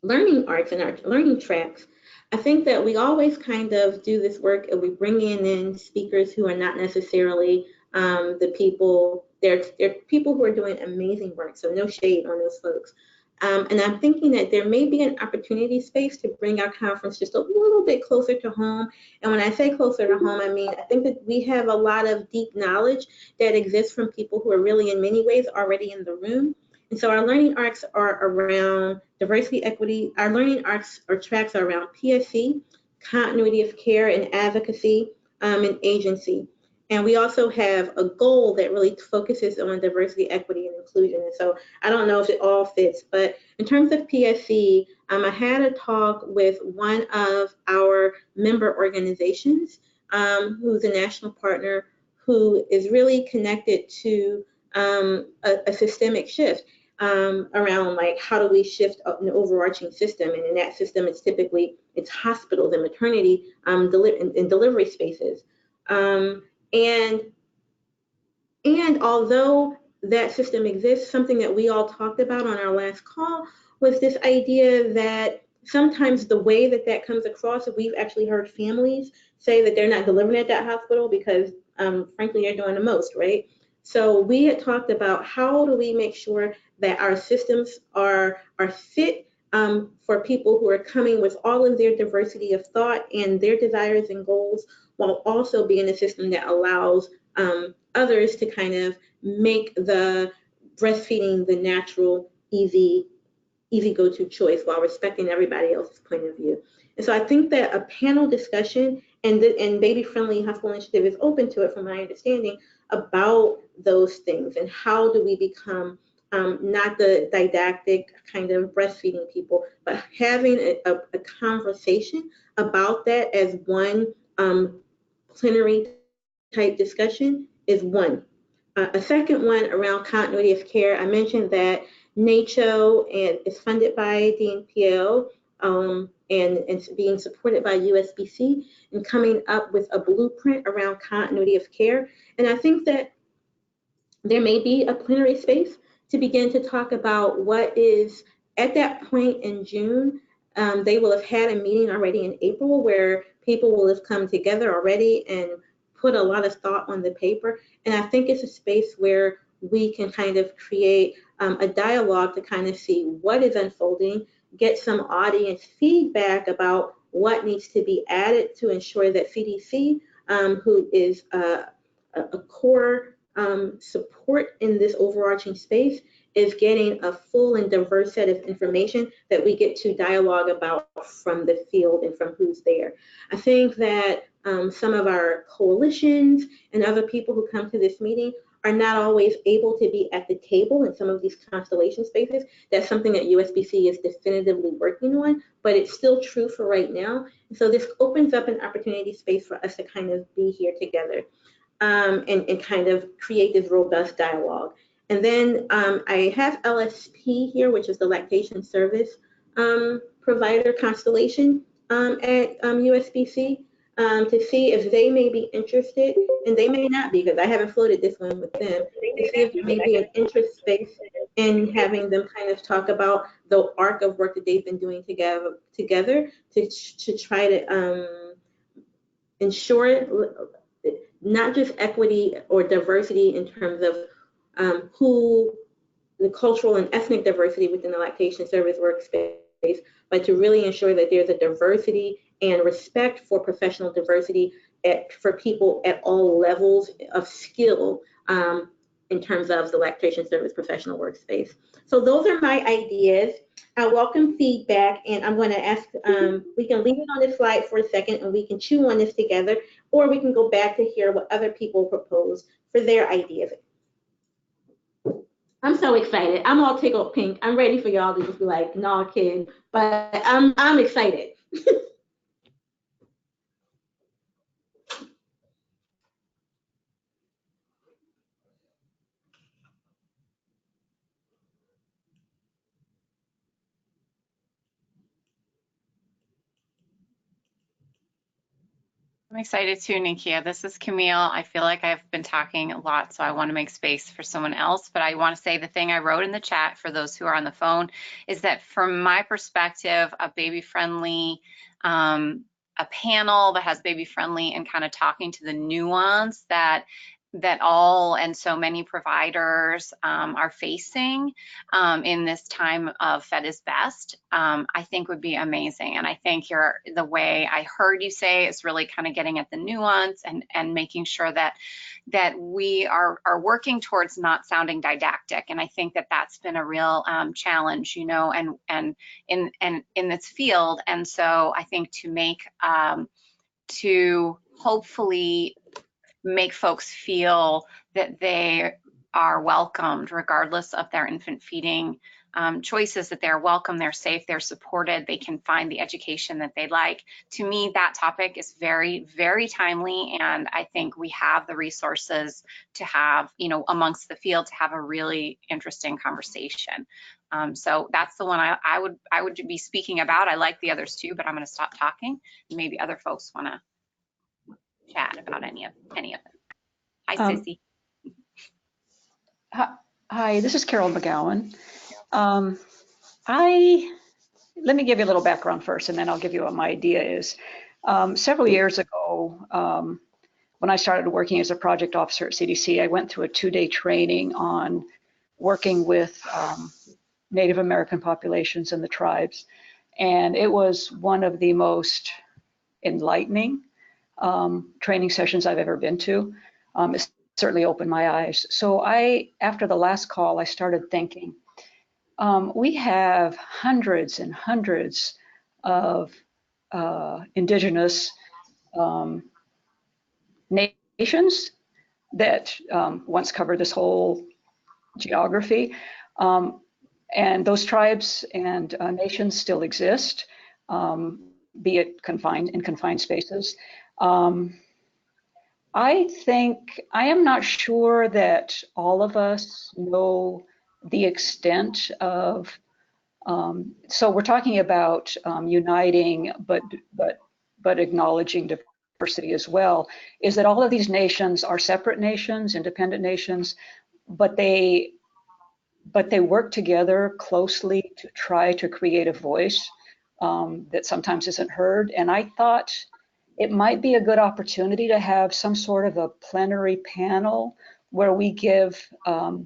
learning arcs and our learning tracks, I think that we always kind of do this work and we bring in speakers who are not necessarily the people, they're people who are doing amazing work, so no shade on those folks. And I'm thinking that there may be an opportunity space to bring our conference just a little bit closer to home. And when I say closer to home, I mean, I think that we have a lot of deep knowledge that exists from people who are really in many ways already in the room. And so our learning arcs are around diversity, equity. Our learning arcs or tracks are around PSC, continuity of care and advocacy, and agency. And we also have a goal that really focuses on diversity, equity, and inclusion. And so I don't know if it all fits, but in terms of PSC, I had a talk with one of our member organizations, who's a national partner, who is really connected to a systemic shift around like how do we shift an overarching system. And in that system, it's typically, it's hospitals and maternity and delivery spaces. And although that system exists, something that we all talked about on our last call was this idea that sometimes the way that that comes across, we've actually heard families say that they're not delivering at that hospital because frankly, they're doing the most, right? So we had talked about how do we make sure that our systems are fit for people who are coming with all of their diversity of thought and their desires and goals, while also being a system that allows others to kind of make the breastfeeding the natural, easy go-to choice while respecting everybody else's point of view. And so I think that a panel discussion and Baby Friendly Hospital Initiative is open to it, from my understanding, about those things and how do we become not the didactic kind of breastfeeding people, but having a conversation about that as one plenary type discussion is one. A second one around continuity of care, I mentioned that NACCHO is funded by DNPL and it's being supported by USBC and coming up with a blueprint around continuity of care. And I think that there may be a plenary space to begin to talk about what is, at that point in June, they will have had a meeting already in April where people will have come together already and put a lot of thought on the paper. And I think it's a space where we can kind of create a dialogue to kind of see what is unfolding, get some audience feedback about what needs to be added to ensure that CDC, who is a core support in this overarching space, is getting a full and diverse set of information that we get to dialogue about from the field and from who's there. I think that some of our coalitions and other people who come to this meeting are not always able to be at the table in some of these constellation spaces. That's something that USBC is definitively working on, but it's still true for right now. And so this opens up an opportunity space for us to kind of be here together and kind of create this robust dialogue. And then I have LSP here, which is the lactation service provider constellation at USBC, to see if they may be interested, and they may not be, because I haven't floated this one with them, to see if there may be an interest space in having them kind of talk about the arc of work that they've been doing together to try to ensure not just equity or diversity in terms of who the cultural and ethnic diversity within the lactation service workspace, but to really ensure that there's a diversity and respect for professional diversity for people at all levels of skill in terms of the lactation service professional workspace. So those are my ideas. I welcome feedback, and I'm going to ask, we can leave it on this slide for a second and we can chew on this together, or we can go back to hear what other people propose for their ideas. I'm so excited. I'm all tickled pink. I'm ready for y'all to just be like, "No, kid," but I'm excited. I'm excited too, Nikia. This is Camille. I feel like I've been talking a lot, so I want to make space for someone else. But I want to say the thing I wrote in the chat for those who are on the phone is that from my perspective, a baby-friendly, a panel that has baby-friendly and kind of talking to the nuance that all and so many providers are facing in this time of Fed is Best, I think would be amazing. And I think the way I heard you say is really kind of getting at the nuance and making sure that we are working towards not sounding didactic. And I think that that's been a real challenge, you know, and in this field. And so I think to hopefully make folks feel that they are welcomed regardless of their infant feeding choices, that they're welcome, they're safe, they're supported, they can find the education that they like. To me, that topic is very, very timely, and I think we have the resources to have, you know, amongst the field to have a really interesting conversation. So that's the one I would be speaking about. I like the others too, but I'm going to stop talking. Maybe other folks want to chat about any of them. Hi, Sissy. Hi, this is Carol McGowan. Let me give you a little background first, and then I'll give you what my idea is. Several years ago, when I started working as a project officer at CDC, I went through a 2-day training on working with Native American populations and the tribes. And it was one of the most enlightening training sessions I've ever been to. It certainly opened my eyes. So after the last call, I started thinking, we have hundreds and hundreds of indigenous nations that once covered this whole geography. And those tribes and nations still exist, be it in confined spaces. I am not sure that all of us know the extent of, so we're talking about uniting, but acknowledging diversity as well, is that all of these nations are separate nations, independent nations, but they work together closely to try to create a voice that sometimes isn't heard. And I thought it might be a good opportunity to have some sort of a plenary panel where we give a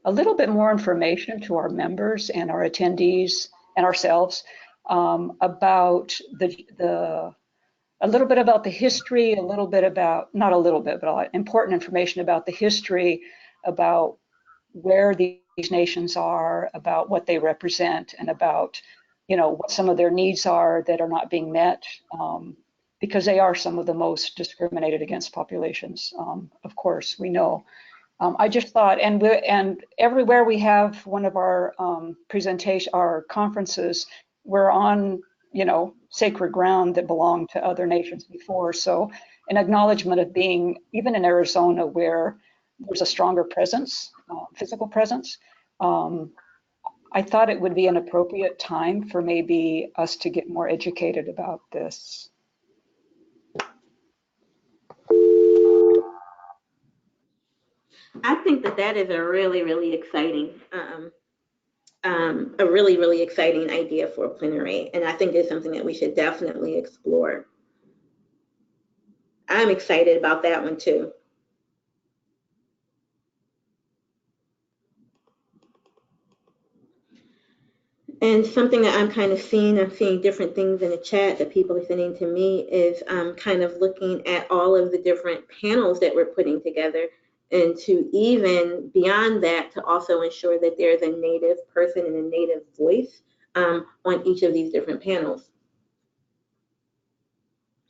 little bit more information to our members and our attendees and ourselves about a little bit about the history, a little bit about, not a little bit, but important information about the history, about where these nations are, about what they represent, and about, you know, what some of their needs are that are not being met, because they are some of the most discriminated against populations. Of course, we know. I just thought, and everywhere we have one of our our conferences, we're on, you know, sacred ground that belonged to other nations before. So an acknowledgement of being, even in Arizona, where there's a stronger presence, physical presence, I thought it would be an appropriate time for maybe us to get more educated about this. I think that is a really, really exciting, a really, really exciting idea for a plenary. And I think it's something that we should definitely explore. I'm excited about that one too. And something that I'm kind of seeing, I'm seeing different things in the chat that people are sending to me, is kind of looking at all of the different panels that we're putting together, and to even beyond that, to also ensure that there's a Native person and a Native voice on each of these different panels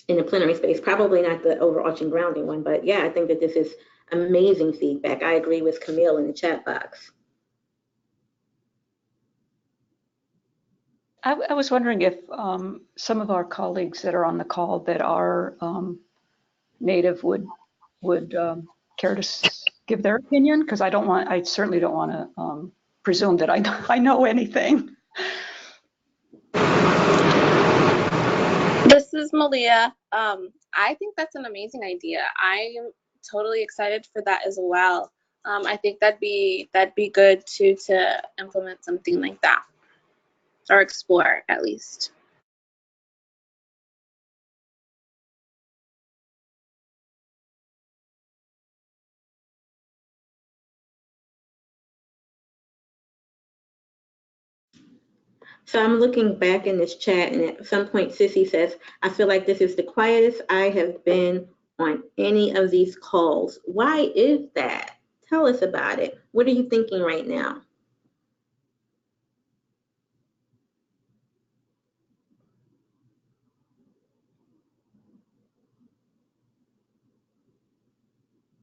in the plenary space. Probably not the overarching grounding one, but yeah, I think that this is amazing feedback. I agree with Camille in the chat box. I was wondering if some of our colleagues that are on the call that are Native would care to give their opinion, because I certainly don't want to presume that I know anything. This is Malia. I think that's an amazing idea. I am totally excited for that as well. I think that'd be good to implement something like that, or explore at least. So I'm looking back in this chat, and at some point, Sissy says, I feel like this is the quietest I have been on any of these calls. Why is that? Tell us about it. What are you thinking right now?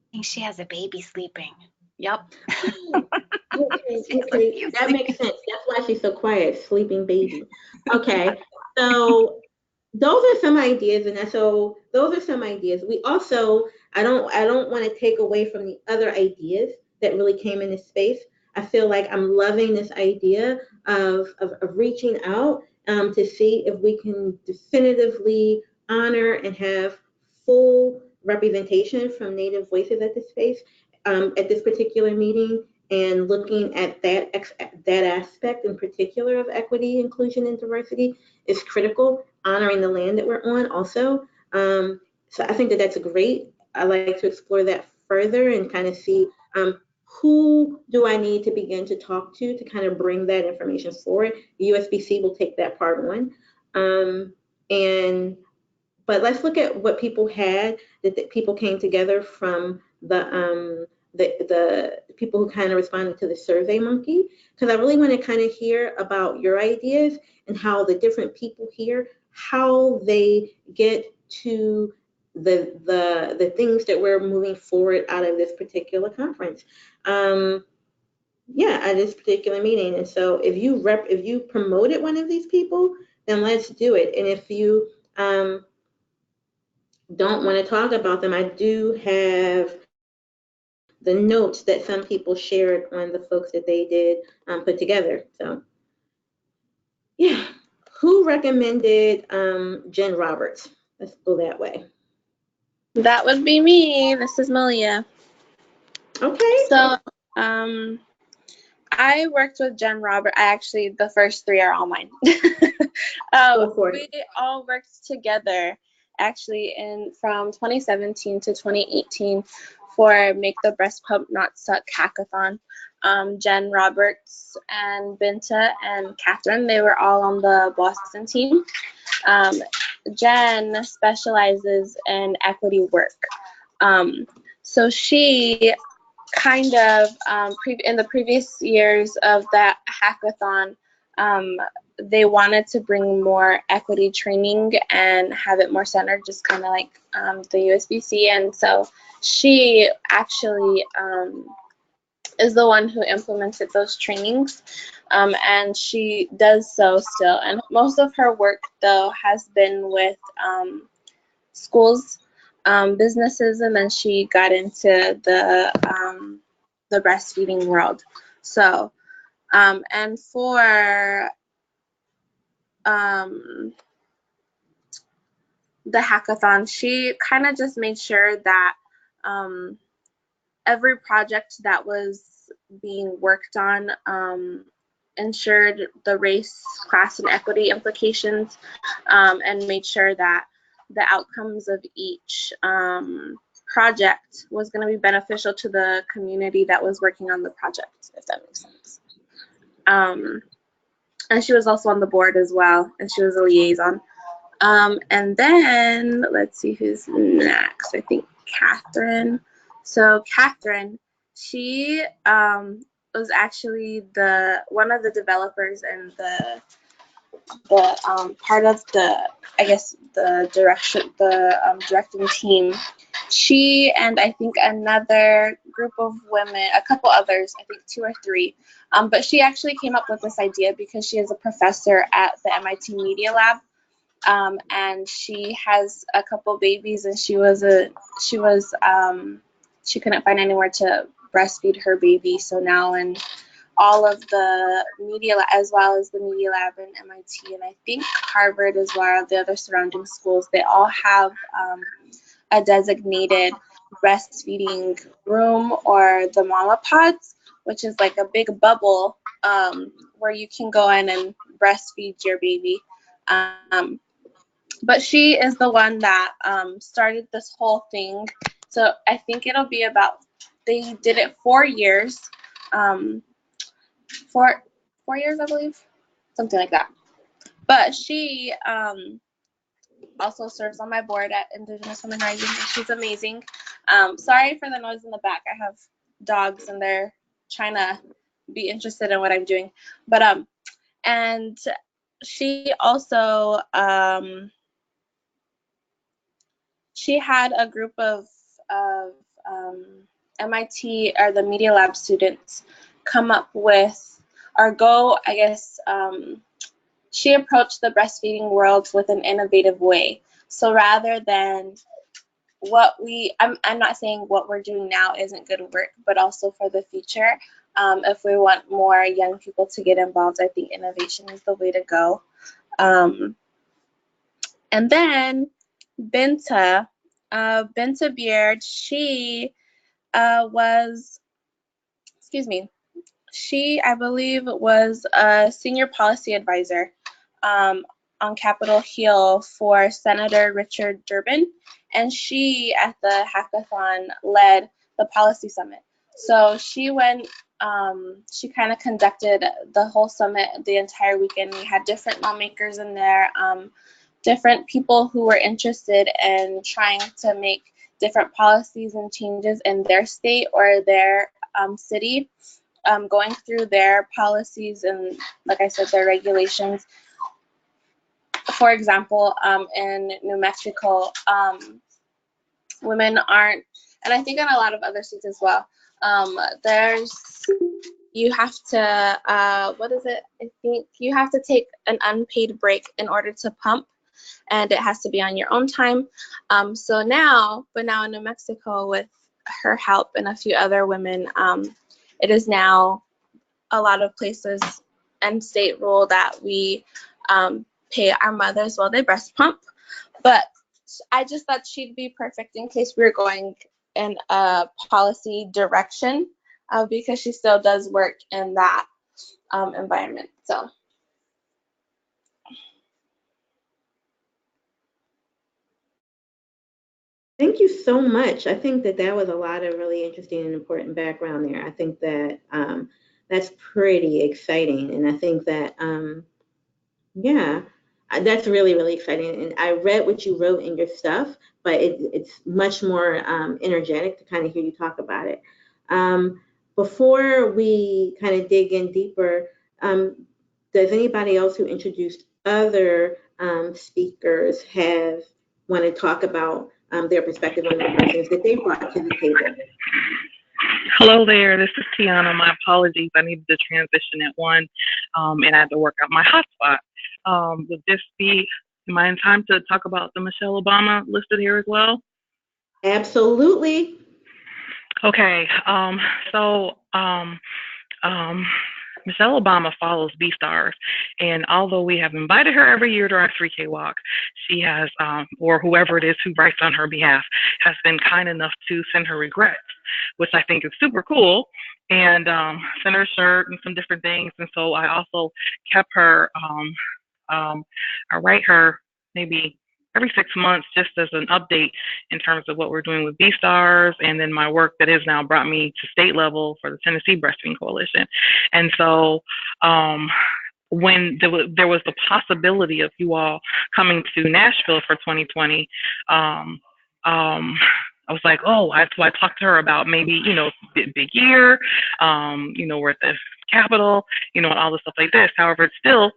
I think she has a baby sleeping. Yep. Okay, that makes sense. That's why she's so quiet, sleeping baby. Okay, so those are some ideas, and so those are some ideas. We also, I don't want to take away from the other ideas that really came in this space. I feel like I'm loving this idea of reaching out to see if we can definitively honor and have full representation from Native voices at this space, at this particular meeting, and looking at that aspect in particular of equity, inclusion, and diversity is critical. Honoring the land that we're on also. So I think that that's great. I like to explore that further and kind of see who do I need to begin to talk to kind of bring that information forward. The USBC will take that part on. But let's look at what people had, that people came together from the people who kind of responded to the Survey Monkey, because I really want to kind of hear about your ideas and how the different people here, how they get to the things that we're moving forward out of this particular conference. Yeah, at this particular meeting. And so if you promoted one of these people, then let's do it. And if you don't want to talk about them, I do have the notes that some people shared on the folks that they did put together. So yeah, who recommended Jen Roberts? Let's go that way. That would be me. This is Malia. Okay. So I worked with Jen Roberts. The first three are all mine. We all worked together actually from 2017 to 2018 for Make the Breast Pump Not Suck Hackathon. Jen Roberts and Binta and Catherine, they were all on the Boston team. Jen specializes in equity work. So she kind of, in the previous years of that hackathon, they wanted to bring more equity training and have it more centered, just kind of like the USBC. And so she actually is the one who implemented those trainings, and she does so still. And most of her work, though, has been with schools, businesses, and then she got into the breastfeeding world. So, and for the hackathon, she kind of just made sure that every project that was being worked on ensured the race, class, and equity implications, and made sure that the outcomes of each project was going to be beneficial to the community that was working on the project, if that makes sense. And she was also on the board as well, and she was a liaison. And then let's see who's next. I think Catherine. So Catherine, she was actually one of the developers and part of the, I guess, the directing team. She and I think another group of women, a couple others, I think 2 or 3, but she actually came up with this idea because she is a professor at the MIT Media Lab, and she has a couple babies, and she couldn't find anywhere to breastfeed her baby, so now in all of the media, as well as the Media Lab and MIT, and I think Harvard as well, the other surrounding schools, they all have a designated breastfeeding room, or the mama pods, which is like a big bubble where you can go in and breastfeed your baby. But she is the one that started this whole thing. So I think it'll be about, they did it 4 years. 4 years, I believe, something like that. But she also serves on my board at Indigenous Women Rising, and she's amazing. Sorry for the noise in the back. I have dogs, and they're trying to be interested in what I'm doing. But and she also she had a group of MIT or the Media Lab students come up with, or go, I guess, she approached the breastfeeding world with an innovative way. So rather than I'm not saying what we're doing now isn't good work, but also for the future, if we want more young people to get involved, I think innovation is the way to go. And then Binta Beard, she she, I believe, was a senior policy advisor on Capitol Hill for Senator Richard Durbin, and she, at the hackathon, led the policy summit. So she went, she kind of conducted the whole summit the entire weekend. We had different lawmakers in there, different people who were interested in trying to make different policies and changes in their state or their city. Going through their policies and, like I said, their regulations. For example, in New Mexico, women aren't, and I think in a lot of other states as well, you have to, what is it? I think you have to take an unpaid break in order to pump, and it has to be on your own time. So now in New Mexico, with her help and a few other women, it is now a lot of places and state rule that we pay our mothers while they breast pump. But I just thought she'd be perfect in case we were going in a policy direction, because she still does work in that environment. So. Thank you so much. I think that was a lot of really interesting and important background there. I think that that's pretty exciting. And I think that, yeah, that's really, really exciting. And I read what you wrote in your stuff, but it's much more energetic to kind of hear you talk about it. Before we kind of dig in deeper, does anybody else who introduced other speakers want to talk about their perspective on the questions that they brought to the table? Hello there, this is Tiana. My apologies, I needed to transition at 1, and I had to work out my hotspot. Would this be, am I in time to talk about the Michelle Obama listed here as well? Absolutely. Okay, Michelle Obama follows BStars, and although we have invited her every year to our 3K walk, she has, or whoever it is who writes on her behalf, has been kind enough to send her regrets, which I think is super cool, and send her a shirt and some different things. And so I also kept her, I write her maybe every 6 months just as an update in terms of what we're doing with BStars, and then my work that has now brought me to state level for the Tennessee Breastfeeding Coalition. And so when there was the possibility of you all coming to Nashville for 2020, I was like, oh, so I talked to her about maybe, big year, we're at the Capitol, and all this stuff like this. However, it's still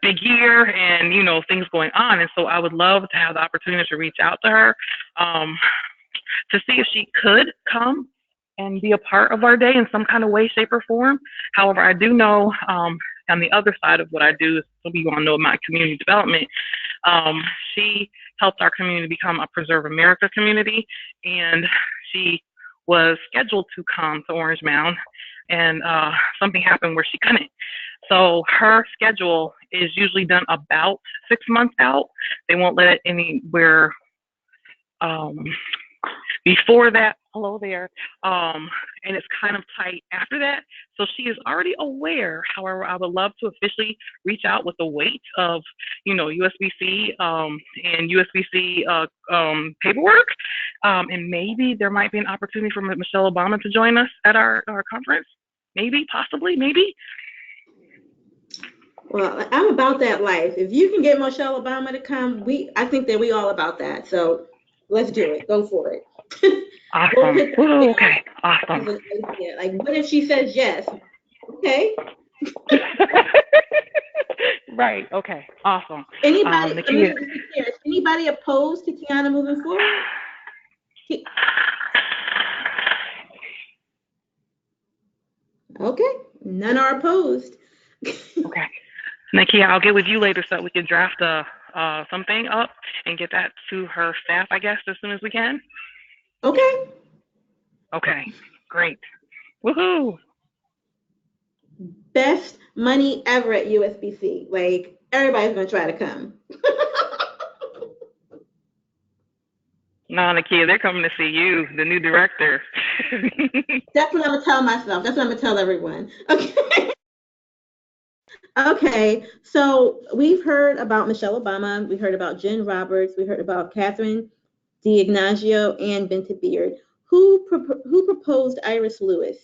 big year and, you know, things going on. And so I would love to have the opportunity to reach out to her to see if she could come and be a part of our day in some kind of way, shape, or form. However, I do know on the other side of what I do, some of you all know my community development, she helped our community become a Preserve America community, and she was scheduled to come to Orange Mound, and something happened where she couldn't. So her schedule is usually done about 6 months out. They won't let it anywhere before that. Hello there. And it's kind of tight after that. So she is already aware. However, I would love to officially reach out with the weight of, you know, USBC and USBC paperwork. And maybe there might be an opportunity for Michelle Obama to join us at our conference. Maybe, possibly, maybe. Well, I'm about that life. If you can get Michelle Obama to come, I think that we all about that. So let's do it. Go for it. Awesome. Ooh, okay. Awesome. Like, what if she says yes? Okay. Right. Okay. Awesome. Anybody? Is anybody opposed to Tiana moving forward? Okay. None are opposed. Okay. Nakia, I'll get with you later so that we can draft something up and get that to her staff, I guess, as soon as we can. Okay. Okay. Great. Woohoo. Best money ever at USBC. Like, everybody's going to try to come. No, Nakia, they're coming to see you, the new director. That's what I'm going to tell myself. That's what I'm going to tell everyone. Okay. Okay, so we've heard about Michelle Obama, we heard about Jen Roberts, we heard about Catherine D'Ignazio and Binta Beard. Who proposed Iris Lewis?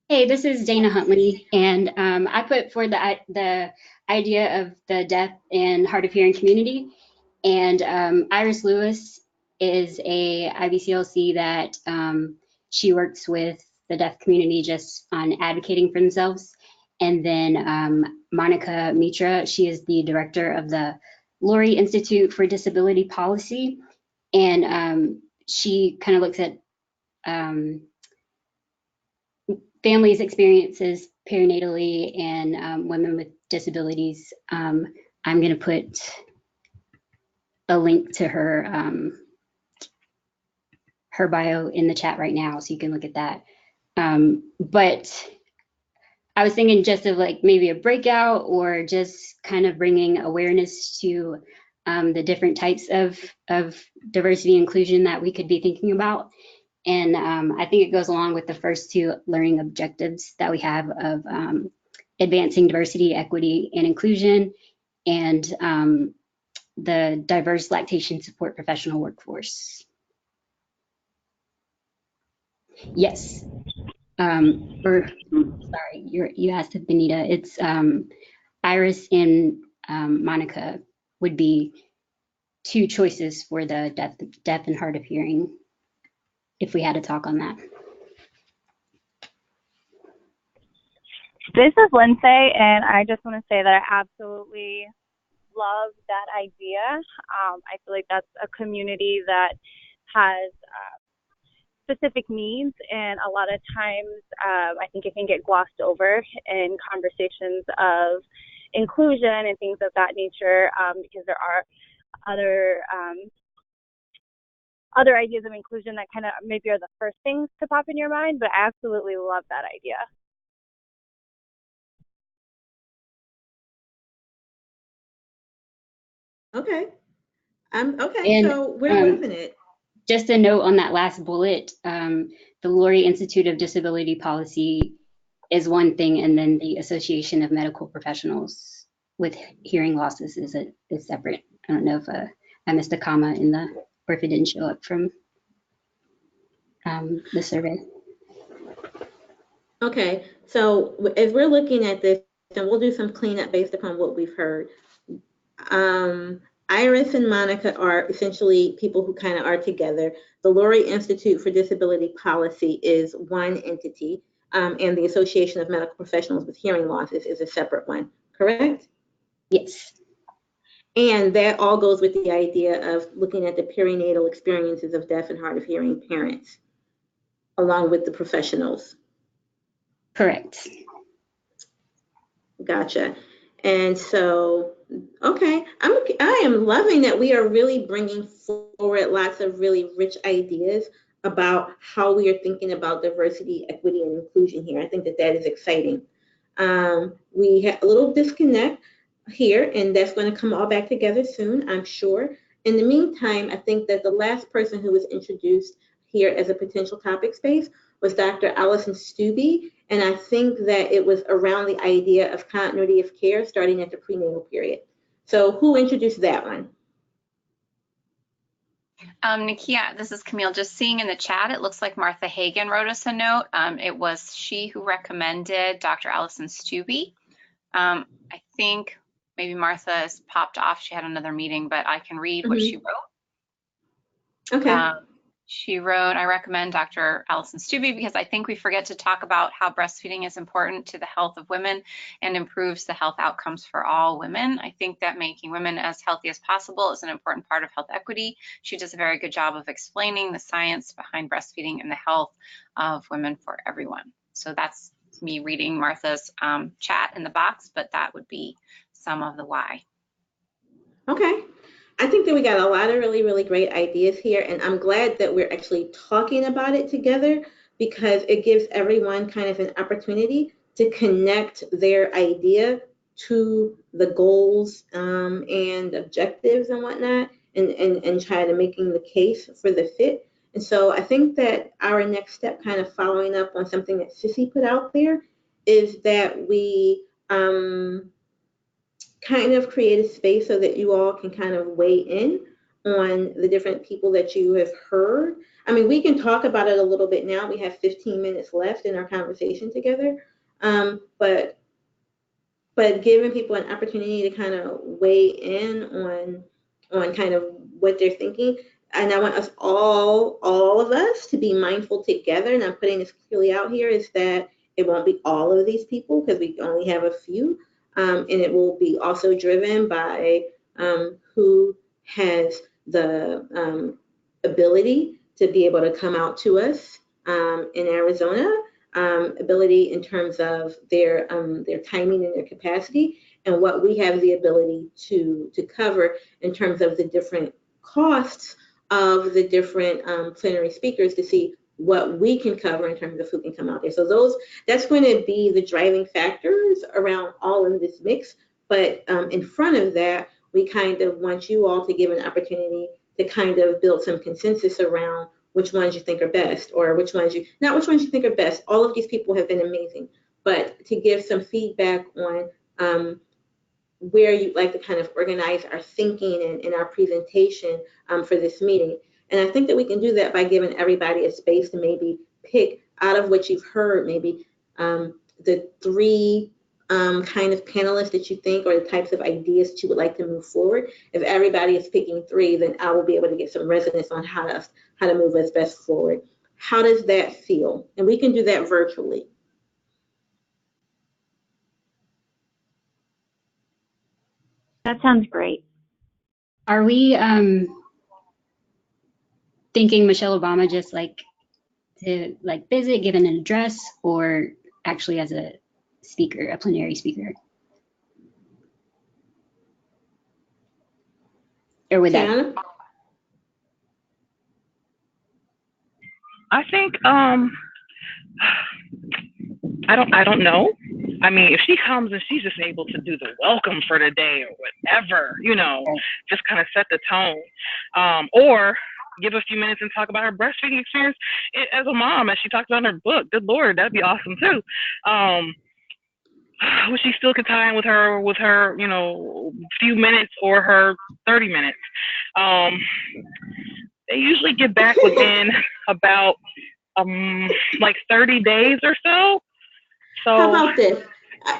Hey, this is Dana Huntley, and I put forward the idea of the deaf and hard of hearing community. And Iris Lewis is a IBCLC that she works with the deaf community just on advocating for themselves. And then Monica Mitra, she is the director of the Lurie Institute for Disability Policy. And she kind of looks at families' experiences perinatally and women with disabilities. I'm going to put a link to her her bio in the chat right now, so you can look at that. But I was thinking just of like maybe a breakout or just kind of bringing awareness to the different types of diversity and inclusion that we could be thinking about. And I think it goes along with the first two learning objectives that we have of advancing diversity, equity, and inclusion, and the diverse lactation support professional workforce. Yes. Sorry, you asked if Benita. It's Iris and Monica would be two choices for the deaf and hard of hearing, if we had to talk on that. This is Lindsay, and I just want to say that I absolutely love that idea. I feel like that's a community that has specific needs, and a lot of times I think it can get glossed over in conversations of inclusion and things of that nature, because there are other ideas of inclusion that kind of maybe are the first things to pop in your mind, but I absolutely love that idea. Okay. Okay, And, so we're moving it. Just a note on that last bullet, the Lurie Institute of Disability Policy is one thing, and then the Association of Medical Professionals with Hearing Losses is separate. I don't know if I missed a comma in the, or if it didn't show up from the survey. Okay, so as we're looking at this, and we'll do some cleanup based upon what we've heard. Iris and Monica are essentially people who kind of are together. The Lurie Institute for Disability Policy is one entity, and the Association of Medical Professionals with Hearing Losses is a separate one, correct? Yes. And that all goes with the idea of looking at the perinatal experiences of deaf and hard of hearing parents, along with the professionals. Correct. Gotcha. And so, okay, I am loving that we are really bringing forward lots of really rich ideas about how we are thinking about diversity, equity, and inclusion here. I think that that is exciting. We had a little disconnect here, and that's going to come all back together soon, I'm sure. In the meantime, I think that the last person who was introduced here as a potential topic space was Dr. Allison Stubbe, and I think that it was around the idea of continuity of care starting at the prenatal period. So who introduced that one? Nakia, this is Camille. Just seeing in the chat, it looks like Martha Hagan wrote us a note. It was she who recommended Dr. Allison Stubbe. I think maybe Martha has popped off. She had another meeting, but I can read what she wrote. Okay. She wrote, I recommend Dr. Allison Stubbe because I think we forget to talk about how breastfeeding is important to the health of women and improves the health outcomes for all women. I think that making women as healthy as possible is an important part of health equity. She does a very good job of explaining the science behind breastfeeding and the health of women for everyone. So that's me reading Martha's chat in the box, but that would be some of the why. Okay. I think that we got a lot of really, really great ideas here, and I'm glad that we're actually talking about it together because it gives everyone kind of an opportunity to connect their idea to the goals and objectives and whatnot, and try to making the case for the fit. And so I think that our next step, kind of following up on something that Sissy put out there, is that we kind of create a space so that you all can kind of weigh in on the different people that you have heard. I mean, we can talk about it a little bit now. We have 15 minutes left in our conversation together, but giving people an opportunity to kind of weigh in on kind of what they're thinking. And I want us all of us to be mindful together, and I'm putting this clearly out here, is that it won't be all of these people because we only have a few. And it will be also driven by who has the ability to be able to come out to us in Arizona, ability in terms of their timing and their capacity, and what we have the ability to cover in terms of the different costs of the different plenary speakers to see what we can cover in terms of who can come out there. So that's going to be the driving factors around all of this mix. But in front of that, we kind of want you all to give an opportunity to kind of build some consensus around which ones you think are best, or not which ones you think are best. All of these people have been amazing, but to give some feedback on where you'd like to kind of organize our thinking and our presentation for this meeting. And I think that we can do that by giving everybody a space to maybe pick out of what you've heard, maybe the three kind of panelists that you think, or the types of ideas that you would like to move forward. If everybody is picking three, then I will be able to get some resonance on how to move us best forward. How does that feel? And we can do that virtually. That sounds great. Are we thinking Michelle Obama just to visit, give an address, or actually as a speaker, a plenary speaker? Or would that? I think I don't know. I mean, if she comes and she's just able to do the welcome for the day or whatever, just kind of set the tone, or give a few minutes and talk about her breastfeeding experience as a mom, as she talks about in her book. Good Lord, that'd be awesome too. Well, she still could tie in with her, few minutes or her 30 minutes. They usually get back within about 30 days or so. So how about this,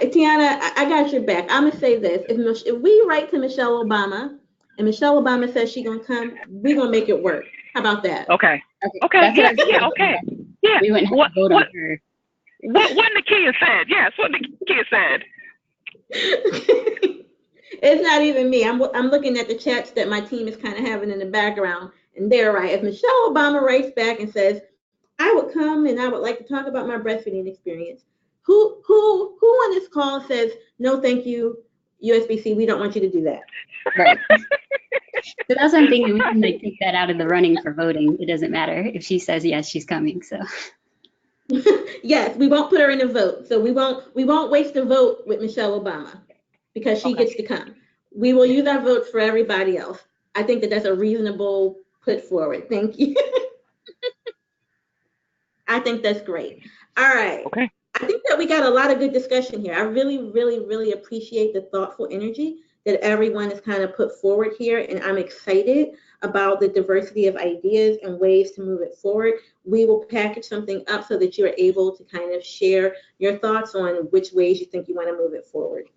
Tiana? I got your back. I'm gonna say this: if we write to Michelle Obama and Michelle Obama says she's gonna come, we're gonna make it work. How about that? Okay. Yeah. Okay. Yeah. We wouldn't have to vote on her. What Nakia said? Yes. What Nakia said. It's not even me. I'm looking at the chats that my team is kind of having in the background, and they're right. If Michelle Obama writes back and says, "I would come and I would like to talk about my breastfeeding experience," who on this call says, "No, thank you, USBC, we don't want you to do that"? Right. So that's what I'm thinking. We can like take that out of the running for voting. It doesn't matter if she says yes, she's coming. So Yes, we won't put her in a vote. So we won't waste a vote with Michelle Obama because she gets to come. We will use our votes for everybody else. I think that that's a reasonable put forward. Thank you. I think that's great. All right. Okay. I think that we got a lot of good discussion here. I really, really, really appreciate the thoughtful energy that everyone has kind of put forward here, and I'm excited about the diversity of ideas and ways to move it forward. We will package something up so that you're able to kind of share your thoughts on which ways you think you want to move it forward.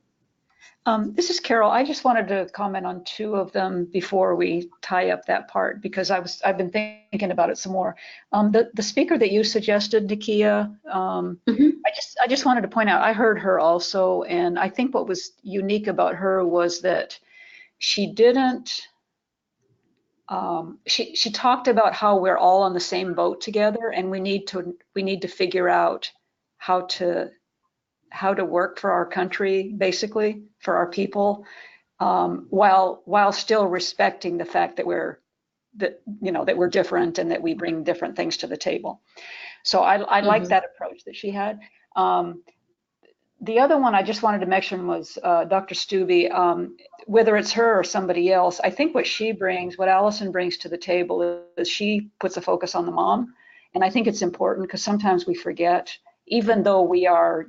This is Carol. I just wanted to comment on two of them before we tie up that part, because I've been thinking about it some more. The speaker that you suggested, Nakia, I just wanted to point out, I heard her also, and I think what was unique about her was that she didn't, she talked about how we're all on the same boat together, and we need to figure out how to work for our country, basically for our people, while still respecting the fact that we're different and that we bring different things to the table. So I like that approach that she had. The other one I just wanted to mention was Dr. Stubbe. Whether it's her or somebody else, I think what Allison brings to the table is she puts a focus on the mom. And I think it's important because sometimes we forget, even though we are,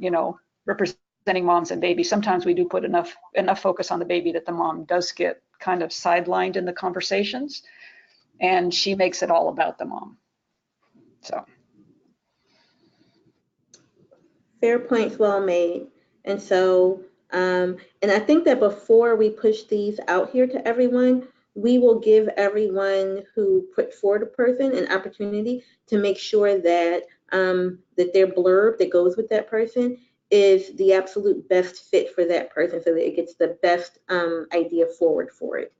representing moms and babies, sometimes we do put enough focus on the baby that the mom does get kind of sidelined in the conversations. And she makes it all about the mom. So. Fair points, well made. And so, and I think that before we push these out here to everyone, we will give everyone who put forward a person an opportunity to make sure that that their blurb that goes with that person is the absolute best fit for that person, so that it gets the best idea forward for it.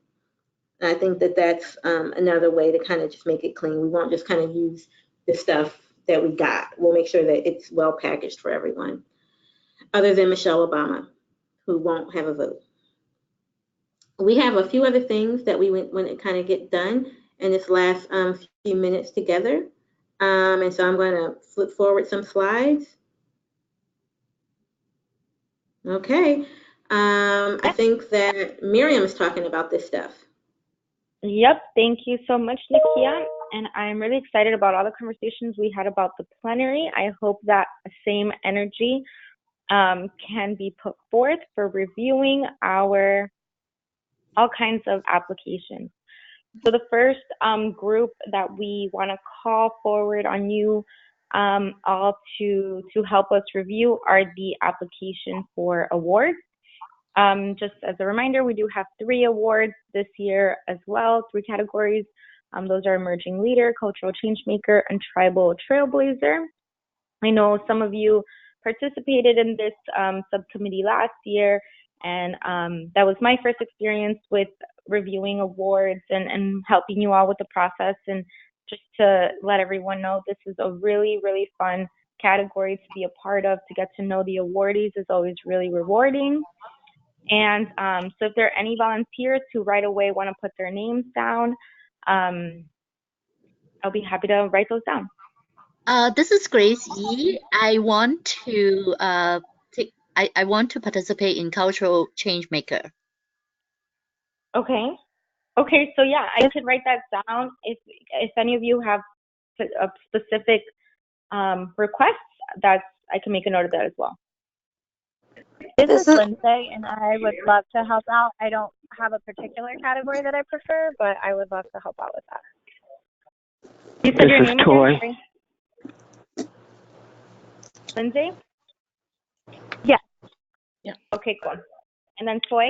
And I think that that's another way to kind of just make it clean. We won't just kind of use the stuff that we got. We'll make sure that it's well packaged for everyone, other than Michelle Obama, who won't have a vote. We have a few other things that we want to kind of get done in this last few minutes together. And so I'm going to flip forward some slides. Okay. I think that Miriam is talking about this stuff. Yep, thank you so much, Nakia. And I'm really excited about all the conversations we had about the plenary. I hope that same energy can be put forth for reviewing our all kinds of applications. So the first group that we want to call forward on you all to help us review are the application for awards. Just as a reminder, we do have 3 awards this year as well, 3 categories. Those are Emerging Leader, Cultural Changemaker, and Tribal Trailblazer. I know some of you participated in this subcommittee last year, and that was my first experience with reviewing awards and helping you all with the process. And just to let everyone know, this is a really, really fun category to be a part of. To get to know the awardees is always really rewarding. And so if there are any volunteers who right away want to put their names down, I'll be happy to write those down. This is Grace Yi. I want to I want to participate in Cultural Changemaker. Okay. Okay, so yeah, I could write that down. If any of you have a specific requests, I can make a note of that as well. This is Lindsay, and I would love to help out. I don't have a particular category that I prefer, but I would love to help out with that. You said your This name is Toy. again? Lindsay? Yeah. Yeah. Okay, cool. And then Toy?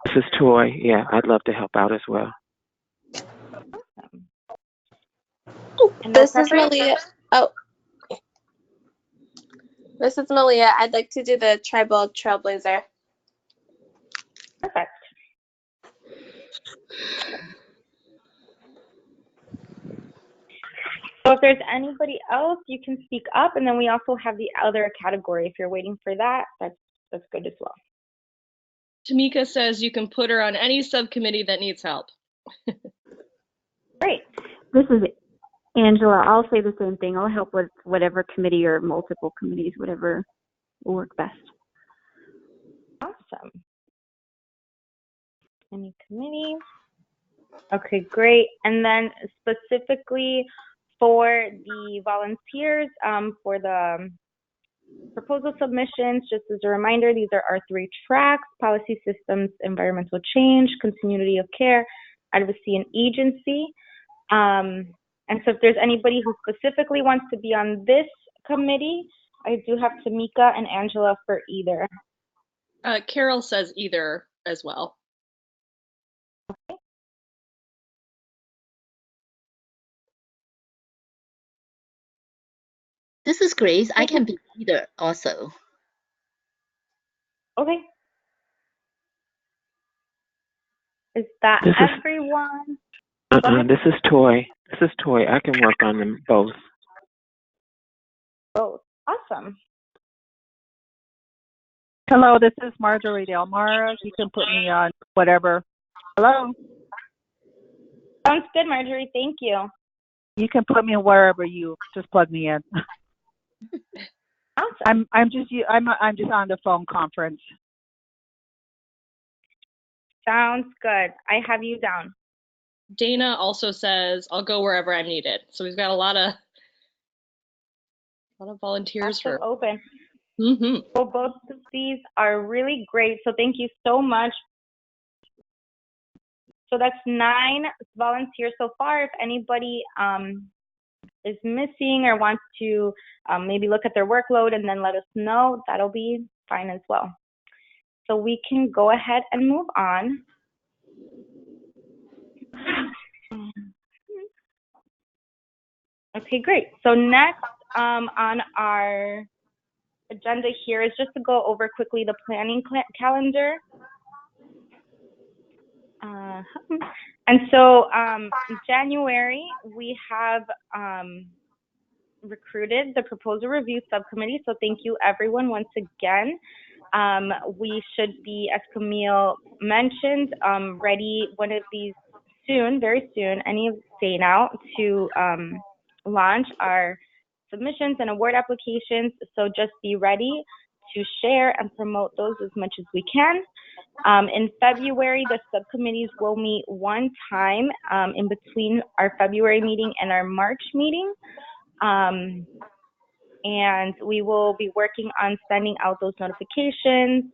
This is Toy. Yeah, I'd love to help out as well. Awesome. This is Malia. Oh. This is Malia. I'd like to do the Tribal Trailblazer. Perfect. So if there's anybody else, you can speak up, and then we also have the other category. If you're waiting for that, that's good as well. Tamika says you can put her on any subcommittee that needs help. Great. This is Angela. I'll say the same thing. I'll help with whatever committee or multiple committees, whatever will work best. Awesome. Any committee? Okay, great. And then specifically for the volunteers, for the proposal submissions, just as a reminder, these are our 3 tracks: policy, systems, environmental change, continuity of care, advocacy, and agency. And so if there's anybody who specifically wants to be on this committee, I do have Tamika and Angela for either. Carol says either as well. Okay. This is Grace. I can be either also. Okay. Is that This is- everyone? This is Toy. This is Toy. I can work on them both. Oh, awesome. Hello, this is Marjorie Delmara. You can put me on whatever. Hello? Sounds good, Marjorie. Thank you. You can put me wherever you just plug me in. Awesome. I'm just on the phone conference. Sounds good. I have you down. Dana also says I'll go wherever I'm needed. So we've got a lot of volunteers for open. Mm-hmm. Well, both of these are really great. So thank you so much. So that's 9 volunteers so far. If anybody is missing or wants to maybe look at their workload and then let us know, that'll be fine as well. So we can go ahead and move on. Okay, great. So next on our agenda here is just to go over quickly the planning calendar. And so in January, we have recruited the proposal review subcommittee. So thank you everyone once again. We should be, as Camille mentioned, ready one of these soon, very soon, any day now, to launch our submissions and award applications. So just be ready to share and promote those as much as we can. In February, the subcommittees will meet one time in between our February meeting and our March meeting. And we will be working on sending out those notifications,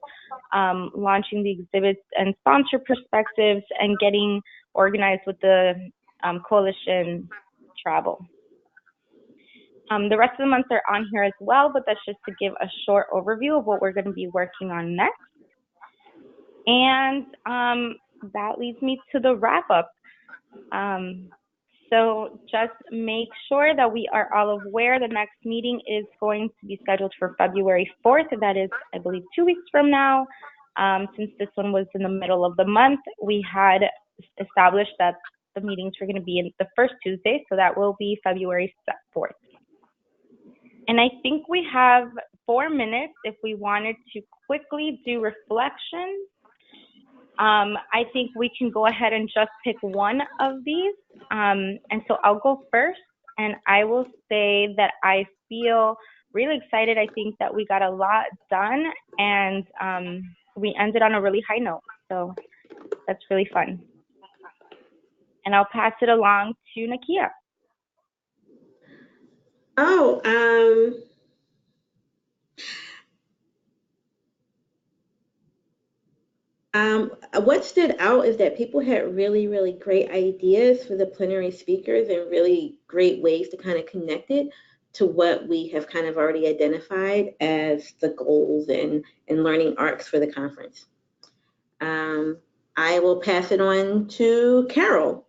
launching the exhibits and sponsor perspectives, and getting organized with the coalition travel. The rest of the months are on here as well, but that's just to give a short overview of what we're going to be working on next. And that leads me to the wrap up. So just make sure that we are all aware the next meeting is going to be scheduled for February 4th. That is, I believe, 2 weeks from now. Since this one was in the middle of the month, we had established that the meetings were going to be in the first Tuesday, so that will be February 4th. And I think we have 4 minutes if we wanted to quickly do reflection. I think we can go ahead and just pick one of these. And so I'll go first, and I will say that I feel really excited. I think that we got a lot done, and we ended on a really high note. So that's really fun. And I'll pass it along to Nakia. What stood out is that people had really, really great ideas for the plenary speakers and really great ways to kind of connect it to what we have kind of already identified as the goals and learning arcs for the conference. I will pass it on to Carol.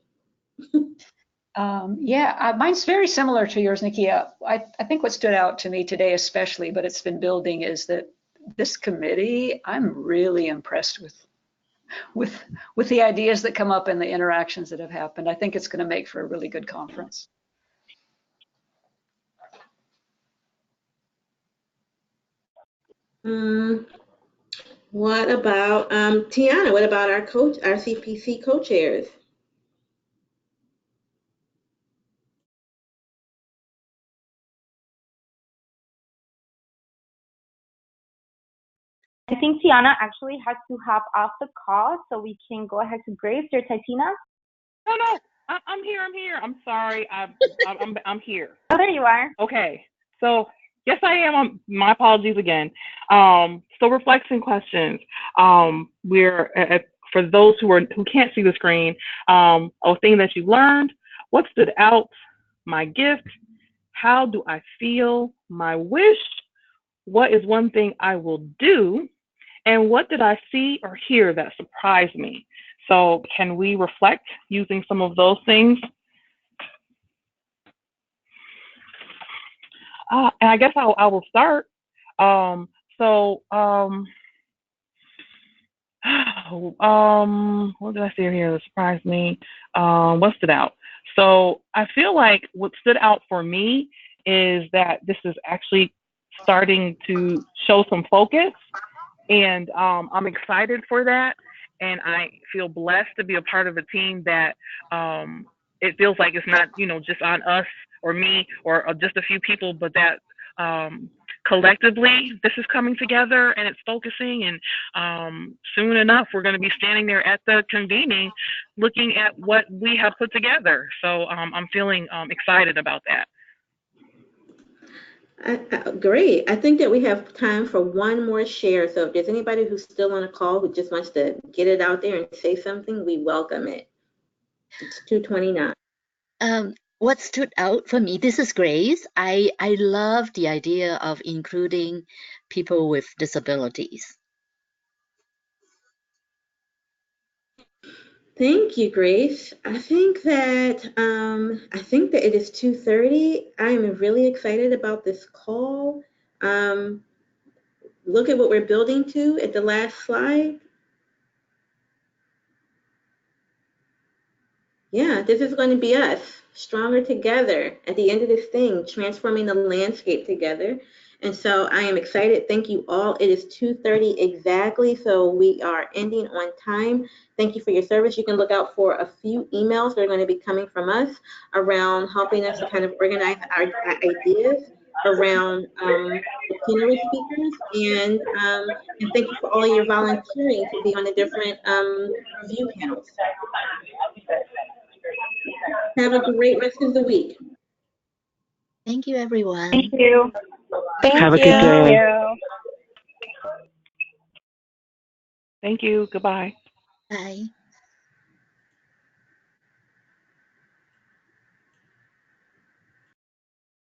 Mine's very similar to yours, Nakia. I think what stood out to me today especially, but it's been building, is that this committee, I'm really impressed with with the ideas that come up and the interactions that have happened. I think it's going to make for a really good conference. What about Tiana? What about our CPC co-chairs? I think Tiana actually has to hop off the call, so we can go ahead to Grace or Titina. No, I'm here. I'm sorry. I'm here. Oh, there you are. Okay. So yes, I am. My apologies again. So reflection questions. We're for those who can't see the screen. A thing that you learned. What stood out? My gift. How do I feel? My wish. What is one thing I will do? And what did I see or hear that surprised me? So can we reflect using some of those things? And I guess I will start. What did I see or hear that surprised me? What stood out? So I feel like what stood out for me is that this is actually starting to show some focus. And I'm excited for that. And I feel blessed to be a part of a team that it feels like it's not, just on us or me or just a few people, but that collectively this is coming together and it's focusing. And soon enough, we're going to be standing there at the convening looking at what we have put together. So I'm feeling excited about that. Great. I think that we have time for one more share. So if there's anybody who's still on a call who just wants to get it out there and say something, we welcome it. It's 2:29. What stood out for me, this is Grace. I love the idea of including people with disabilities. Thank you, Grace. I think that it is 2:30. I am really excited about this call. Look at what we're building to at the last slide. Yeah, this is going to be us, stronger together at the end of this thing, transforming the landscape together. And so I am excited. Thank you all. It is 2:30 exactly, so we are ending on time. Thank you for your service. You can look out for a few emails that are going to be coming from us around helping us to kind of organize our ideas around itinerary speakers. And thank you for all your volunteering to be on the different review panels. Have a great rest of the week. Thank you, everyone. Thank you. Have a good day. Thank you. Goodbye. Bye.